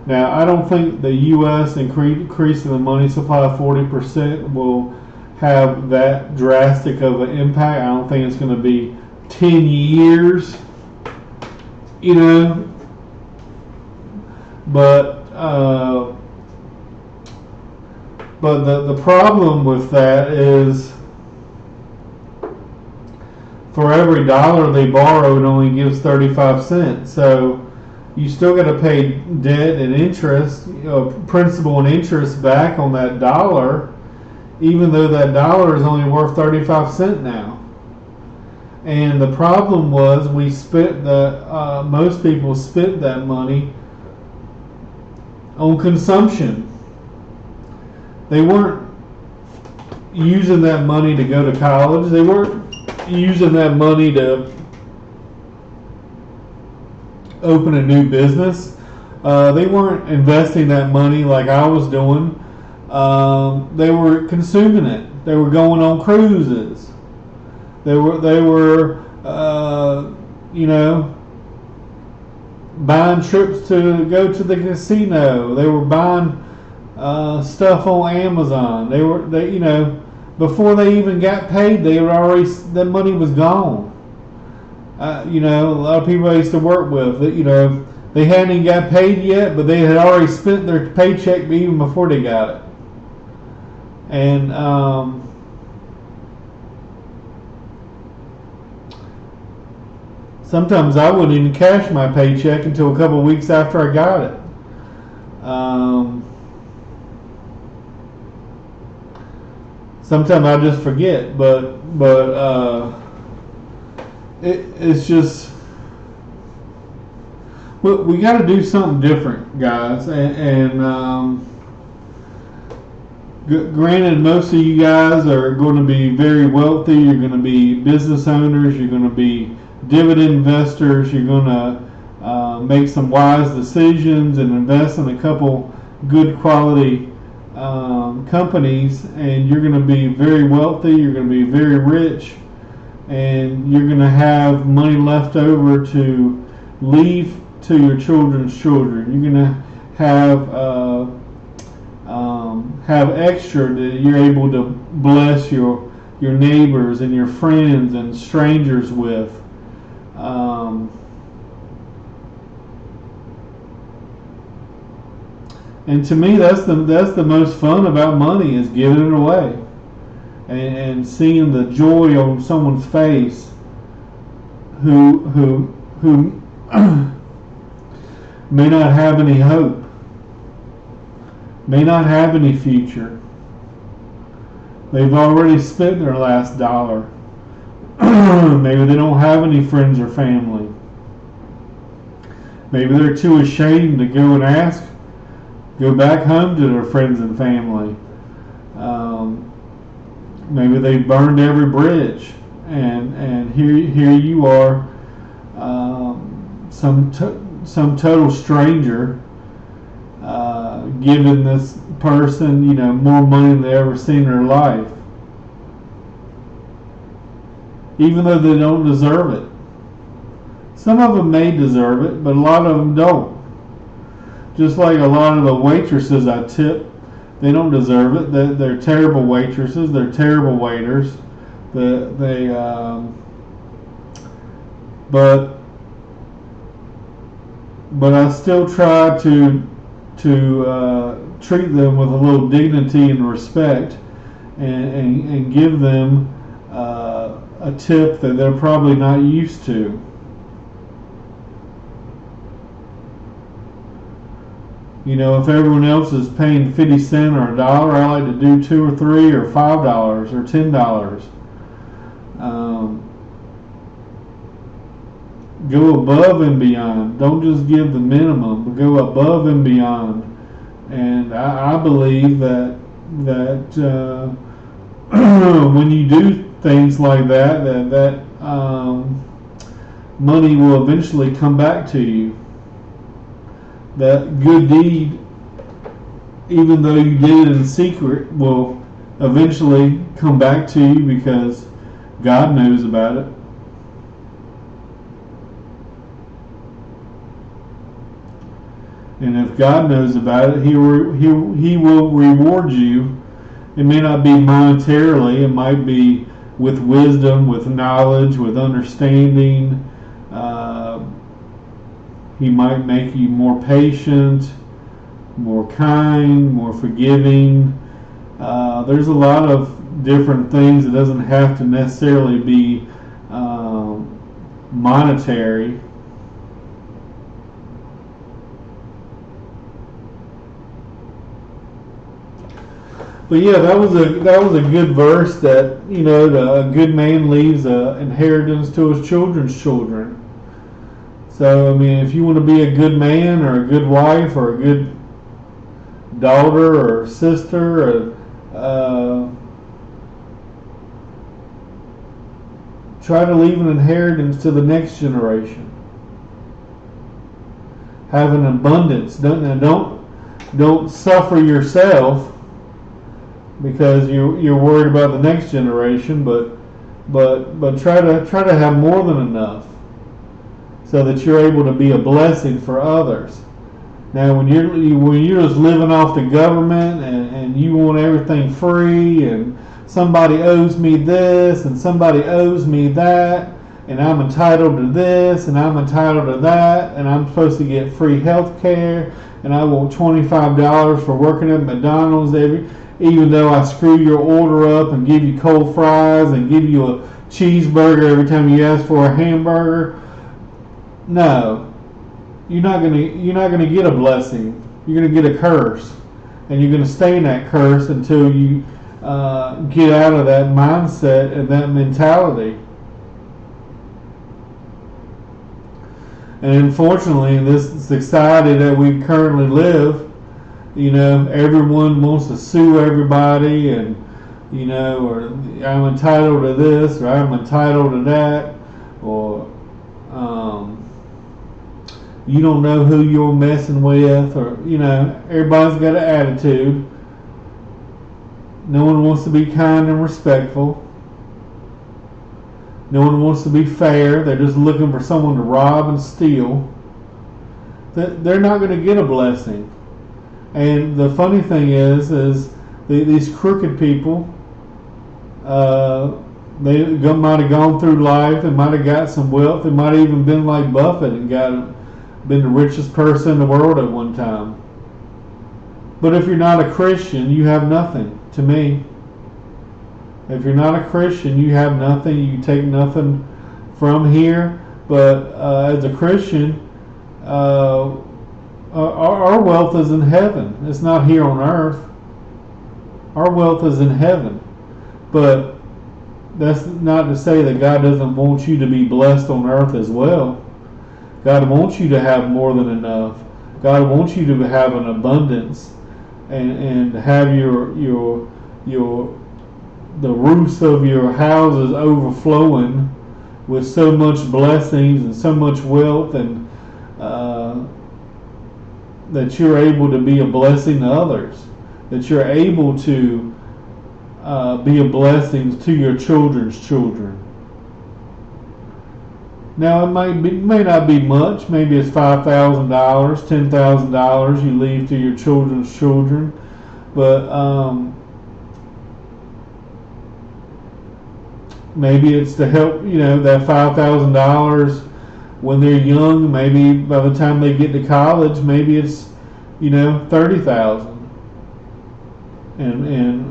Now, I don't think the U.S. increasing the money supply 40% will have that drastic of an impact. I don't think it's going to be 10 years, But the problem with that is, for every dollar they borrow, it only gives 35 cents. So you still got to pay debt and interest, principal and interest back on that dollar, even though that dollar is only worth 35 cents now. And the problem was most people spent that money on consumption. They weren't using that money to go to college. They weren't using that money to open a new business. They weren't investing that money like I was doing. They were consuming it. They were going on cruises. They were buying trips to go to the casino. They were buying stuff on Amazon. Before they even got paid, that money was gone. A lot of people I used to work with, they hadn't even got paid yet, but they had already spent their paycheck even before they got it. And sometimes I wouldn't even cash my paycheck until a couple of weeks after I got it. Sometimes I just forget, but it's just, we got to do something different, guys. And granted, most of you guys are going to be very wealthy. You're going to be business owners. You're going to be dividend investors. You're going to make some wise decisions and invest in a couple good quality companies, and you're going to be very wealthy. You're going to be very rich, and you're going to have money left over to leave to your children's children. You're going to have extra that you're able to bless your neighbors and your friends and strangers with. And to me, that's the most fun about money, is giving it away and seeing the joy on someone's face who may not have any hope, may not have any future. They've already spent their last dollar. Maybe they don't have any friends or family. Maybe they're too ashamed to go and ask, go back home to their friends and family. Maybe they burned every bridge, and here you are, some total stranger, giving this person, more money than they ever seen in their life, even though they don't deserve it. Some of them may deserve it, but a lot of them don't. Just like a lot of the waitresses I tip, they don't deserve it. They're terrible waitresses. They're terrible waiters. But I still try to treat them with a little dignity and respect, and give them a tip that they're probably not used to. If everyone else is paying 50 cents or $1, I like to do $2 or $3 or $5 or $10. Go above and beyond. Don't just give the minimum, but go above and beyond. And I believe that when you do things like that money will eventually come back to you. That good deed, even though you did it in secret, will eventually come back to you because God knows about it. And if God knows about it, He will reward you. It may not be monetarily. It might be with wisdom, with knowledge, with understanding. He might make you more patient, more kind, more forgiving. There's a lot of different things. It doesn't have to necessarily be monetary. But yeah, that was a good verse that a good man leaves an inheritance to his children's children. So if you want to be a good man or a good wife or a good daughter or sister, try to leave an inheritance to the next generation. Have an abundance. Don't suffer yourself because you're worried about the next generation, but try to have more than enough, so that you're able to be a blessing for others. Now, when you're just living off the government and you want everything free, and somebody owes me this and somebody owes me that, and I'm entitled to this and I'm entitled to that, and I'm supposed to get free health care, and I want $25 for working at McDonald's even though I screw your order up and give you cold fries and give you a cheeseburger every time you ask for a hamburger. No, you're not gonna get a blessing. You're gonna get a curse, and you're gonna stay in that curse until you get out of that mindset and that mentality. And unfortunately, in this society that we currently live, everyone wants to sue everybody, and or I'm entitled to this, or I'm entitled to that, or you don't know who you're messing with, or everybody's got an attitude. No one wants to be kind and respectful. No one wants to be fair. They're just looking for someone to rob and steal. They're not going to get a blessing. And the funny thing is these crooked people, they might have gone through life, they might have got some wealth, they might have even been like Buffett and been the richest person in the world at one time. But if you're not a Christian, you have nothing, to me. If you're not a Christian, you have nothing. You take nothing from here. But as a Christian, our wealth is in heaven. It's not here on earth. Our wealth is in heaven. But that's not to say that God doesn't want you to be blessed on earth as well. God wants you to have more than enough. God wants you to have an abundance and have the roofs of your houses overflowing with so much blessings and so much wealth, and that you're able to be a blessing to others, that you're able to be a blessing to your children's children. Now it may not be much. Maybe it's $5,000, $10,000 you leave to your children's children, but maybe it's to help, that $5,000 when they're young. Maybe by the time they get to college, maybe it's, 30,000.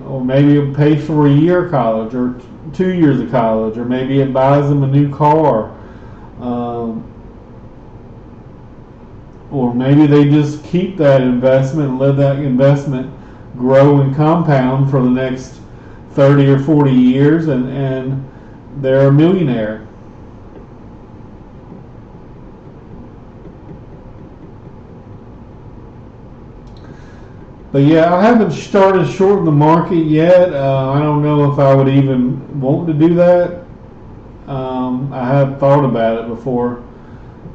Or maybe it pays for a year of college or 2 years of college, or maybe it buys them a new car. Or maybe they just keep that investment and let that investment grow and compound for the next 30 or 40 years, and they're a millionaire. But yeah, I haven't started shorting the market yet. I don't know if I would even want to do that. I have thought about it before.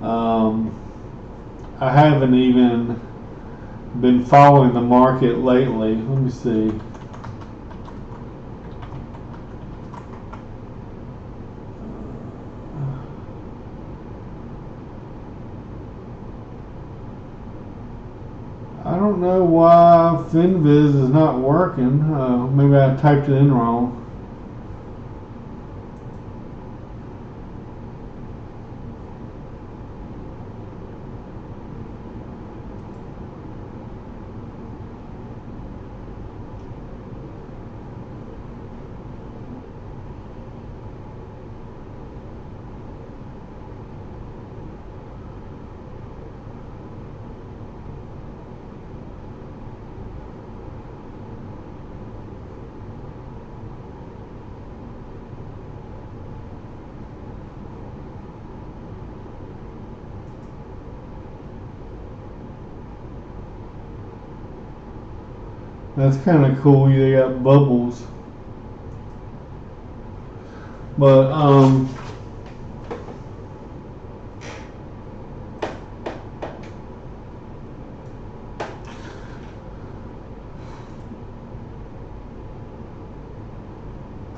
I haven't even been following the market lately. Let me see. I don't know why FinViz is not working. Maybe I typed it in wrong. That's kind of cool. They got bubbles. But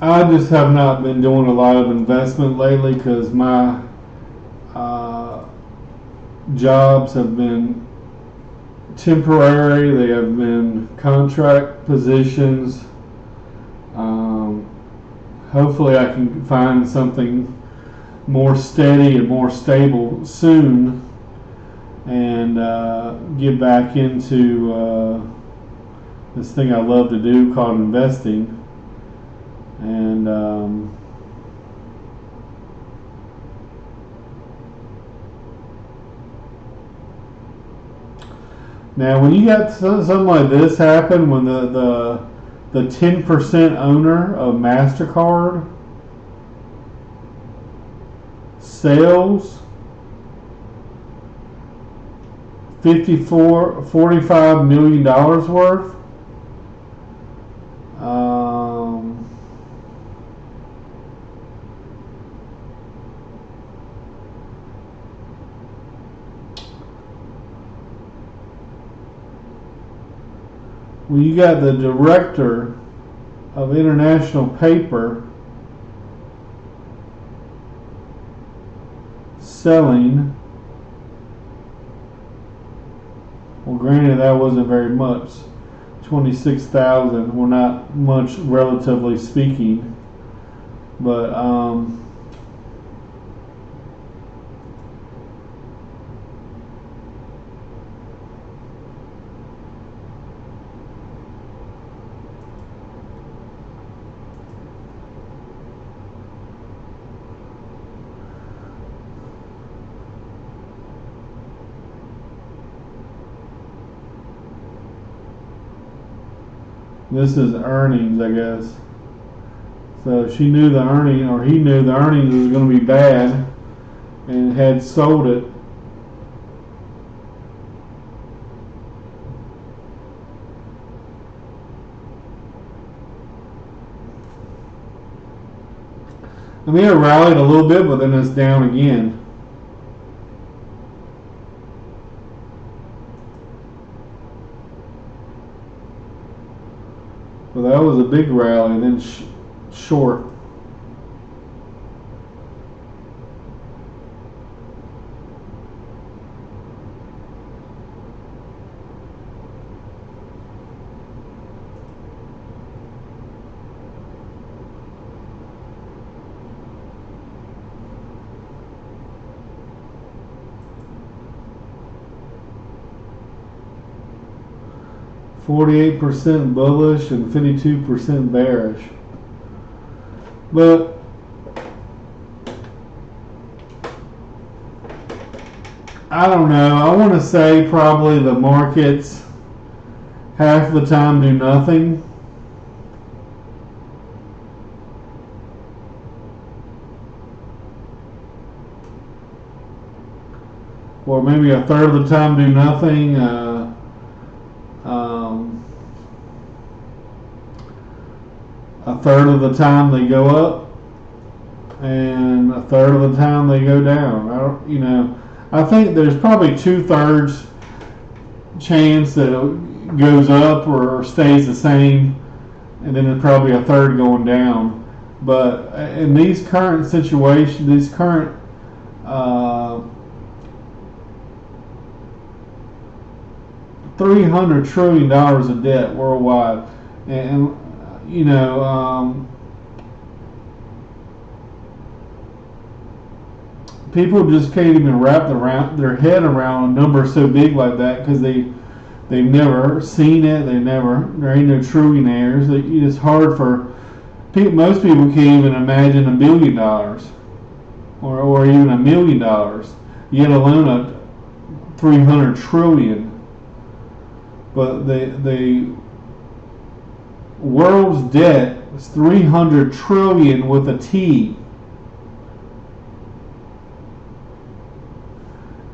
I just have not been doing a lot of investment lately because my jobs have been temporary. They have been contract positions. Hopefully I can find something more steady and more stable soon, and get back into this thing I love to do called investing. And now, when you got something like this happen, when the 10% owner of MasterCard sells $45 million worth, well, you got the director of International Paper selling. Well, granted, that wasn't very much. 26,000. Well, not much, relatively speaking. But this is earnings, I guess. So she knew the earning, or he knew the earnings was going to be bad, and had sold it. I mean, it rallied a little bit, but then it's down again. Well, that was a big rally, and then short. %48 bullish and 52% bearish. But I don't know. I want to say probably the markets half the time do nothing. Or maybe a third of the time do nothing. A third of the time they go up, and a third of the time they go down. I think there's probably 2/3 chance that it goes up or stays the same, and then there's probably a third going down. But in these current situations, these current $300 trillion of debt worldwide, and people just can't even wrap their head around a number so big like that, because they've never seen it. There ain't no trillionaires. It's hard for people. Most people can't even imagine $1 billion or even $1 million, yet alone a 300 trillion. But the world's debt is 300 trillion with a T.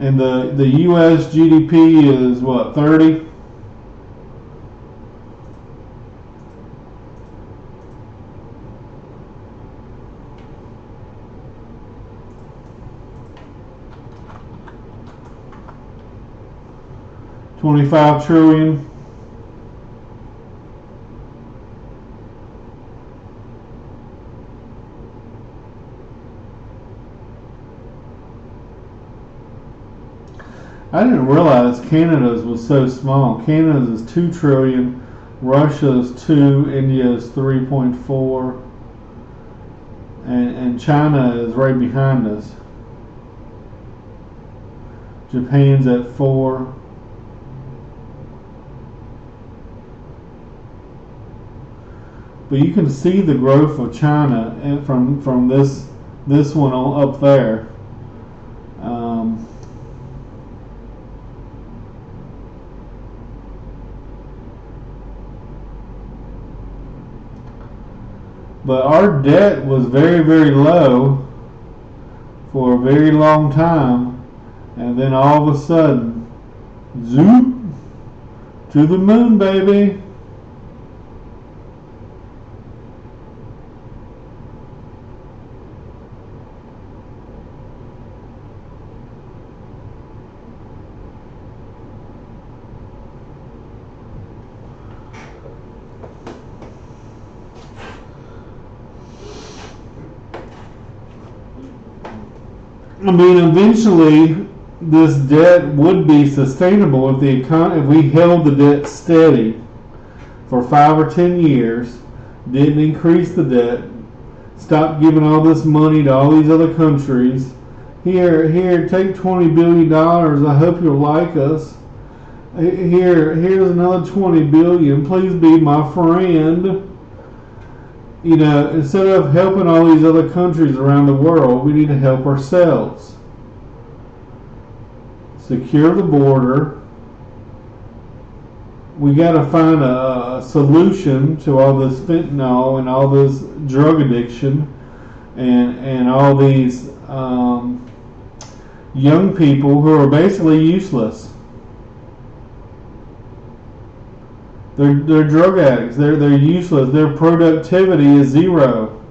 And the US GDP is what, 30? $25 trillion. I didn't realize Canada's was so small. Canada's is 2 trillion, Russia's 2, India's 3.4, and China is right behind us. Japan's at 4. But you can see the growth of China from this one on up there. But our debt was very, very low for a very long time, and then all of a sudden, zoop, to the moon, baby. I mean, eventually, this debt would be sustainable if we held the debt steady for 5 or 10 years, didn't increase the debt, stopped giving all this money to all these other countries. Here, take $20 billion. I hope you'll like us. Here's another $20 billion. Please be my friend. Instead of helping all these other countries around the world, we need to help ourselves. Secure the border, we got to find a solution to all this fentanyl and all this drug addiction and all these young people who are basically useless. They're drug addicts. They're useless. Their productivity is zero.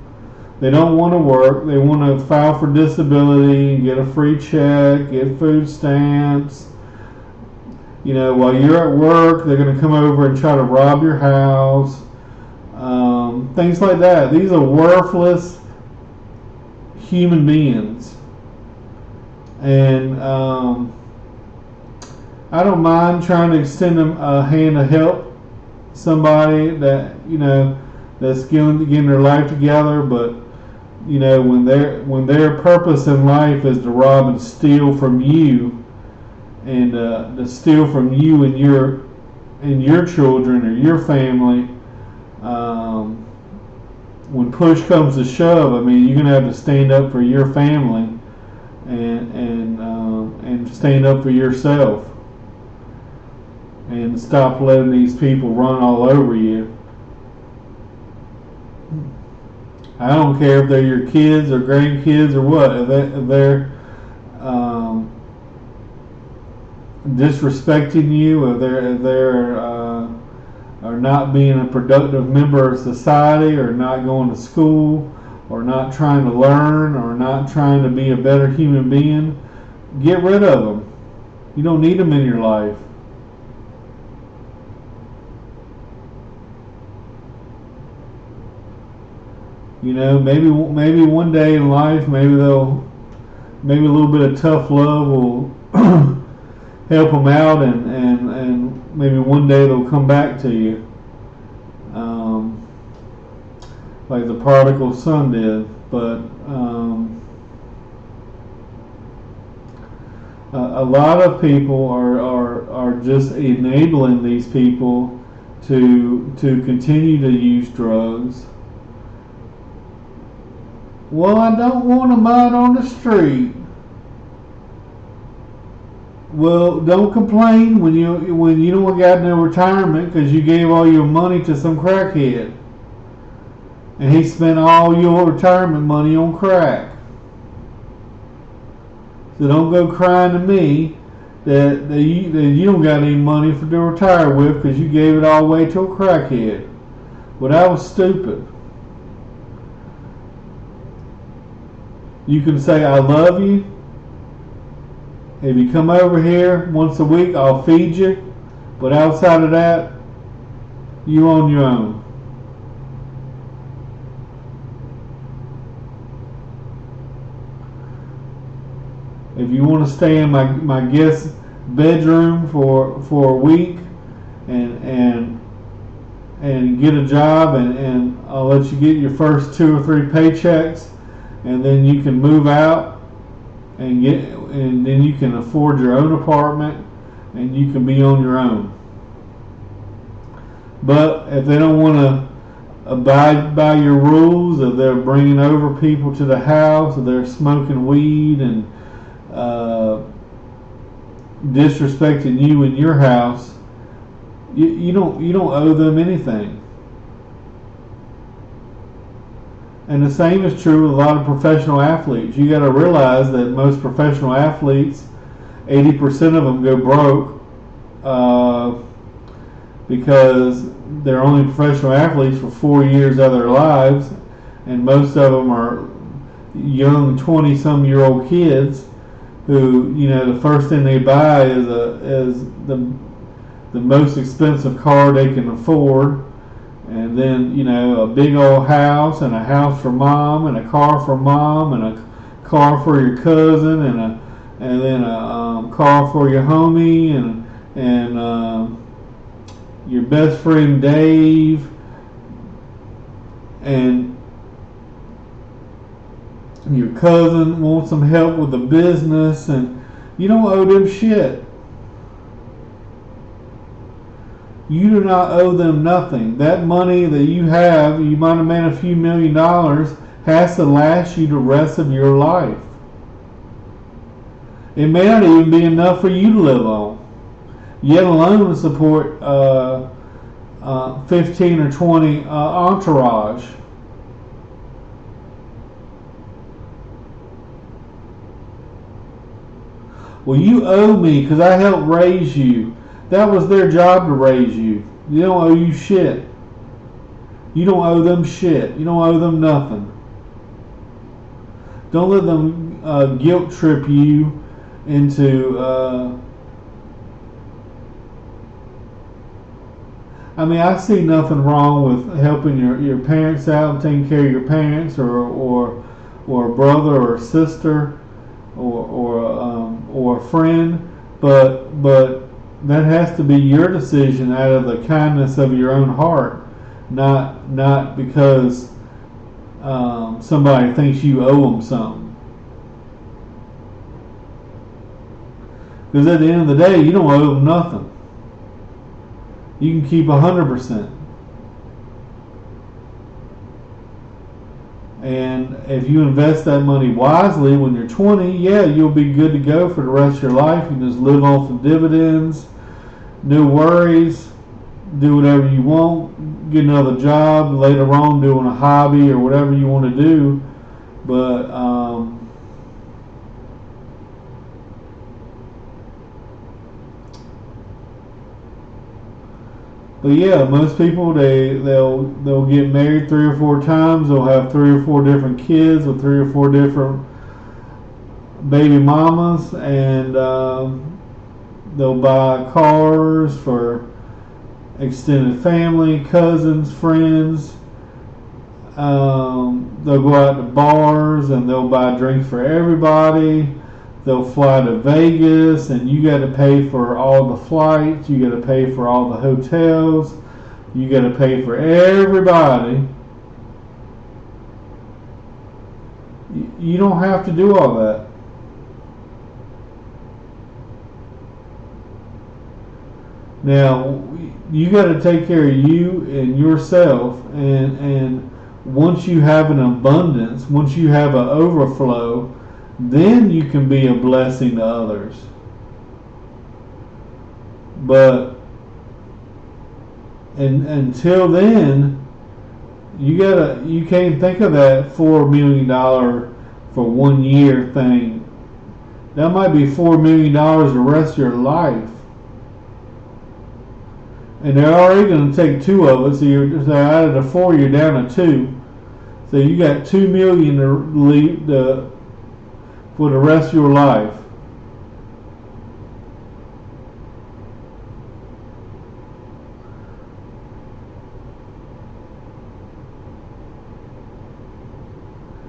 They don't want to work. They want to file for disability and get a free check, get food stamps. You know, while you're at work, they're going to come over and try to rob your house. Things like that. These are worthless human beings. And I don't mind trying to extend them a hand to help somebody that, you know, that's getting their life together, but you know, when their purpose in life is to rob and steal from you, and to steal from you and your children or your family, when push comes to shove, I mean, you're gonna have to stand up for your family and stand up for yourself. And stop letting these people run all over you. I don't care if they're your kids or grandkids or what. If they're disrespecting you, if they're are not being a productive member of society, or not going to school, or not trying to learn, or not trying to be a better human being, get rid of them. You don't need them in your life. You know, maybe one day in life, maybe a little bit of tough love will help them out, and maybe one day they'll come back to you, like the prodigal son did. But a lot of people are just enabling these people to continue to use drugs. Well, I don't want them out on the street. Well, don't complain when you don't got no retirement because you gave all your money to some crackhead, and he spent all your retirement money on crack. So don't go crying to me that you don't got any money to retire with because you gave it all away to a crackhead. Well, that was stupid. You can say, I love you. If you come over here once a week, I'll feed you. But outside of that, you on your own. If you want to stay in my guest bedroom for a week and get a job, and I'll let you get your first 2 or 3 paychecks, and then you can move out and then you can afford your own apartment and you can be on your own. But if they don't want to abide by your rules, if they're bringing over people to the house, if they're smoking weed and disrespecting you in your house, you don't owe them anything. And the same is true with a lot of professional athletes. You got to realize that most professional athletes, 80% of them go broke because they're only professional athletes for 4 years of their lives, and most of them are young 20-some-year-old kids who, you know, the first thing they buy is the most expensive car they can afford. And then, you know, a big old house, and a house for mom, and a car for mom, and a car for your cousin, and then a car for your homie, and your best friend Dave, and your cousin wants some help with the business, and you don't owe them shit. You do not owe them nothing. That money that you have, you might have made a few $1 million, has to last you the rest of your life. It may not even be enough for you to live on. yet alone support 15 or 20 entourage. Well, you owe me because I helped raise you. That was their job to raise you. They don't owe you shit. You don't owe them shit. You don't owe them nothing. Don't let them guilt trip you into. I mean, I see nothing wrong with helping your parents out, taking care of your parents, or a brother or a sister, or a friend, but that has to be your decision out of the kindness of your own heart, not because somebody thinks you owe them something. Because at the end of the day, you don't owe them nothing. You can keep 100%. And if you invest that money wisely when you're 20, yeah, you'll be good to go for the rest of your life. You can just live off the dividends, no worries, do whatever you want, get another job later on doing a hobby or whatever you want to do. But yeah, most people they'll get married 3 or 4 times. They'll have 3 or 4 different kids with 3 or 4 different baby mamas, and they'll buy cars for extended family, cousins, friends. They'll go out to bars and they'll buy drinks for everybody. They'll fly to Vegas, and you got to pay for all the flights. You got to pay for all the hotels. You got to pay for everybody. You don't have to do all that. Now, you got to take care of you and yourself, and once you have an abundance, once you have an overflow, then you can be a blessing to others. But until then, you can't think of that $4 million for 1 year thing. That might be $4 million the rest of your life. And they're already going to take 2 of it, so out of the 4, you're down to 2. So you got $2 million to leave for the rest of your life.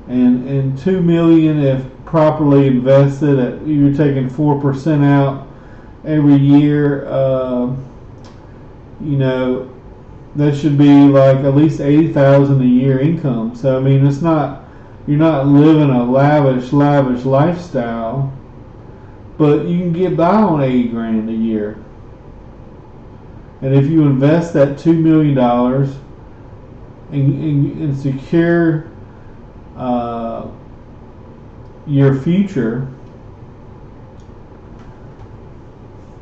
And $2 million, if properly invested, you're taking 4% out every year. That should be like at least $80,000 a year income. So I mean, you're not living a lavish lifestyle, but you can get by on $80,000 a year. And if you invest that $2 million and secure your future,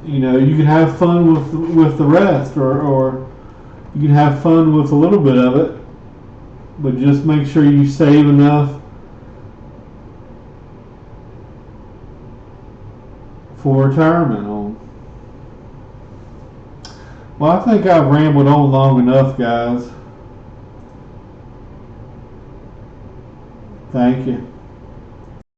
you can have fun with the rest, or you can have fun with a little bit of it, but just make sure you save enough for retirement on. Well, I think I've rambled on long enough, guys. Thank you.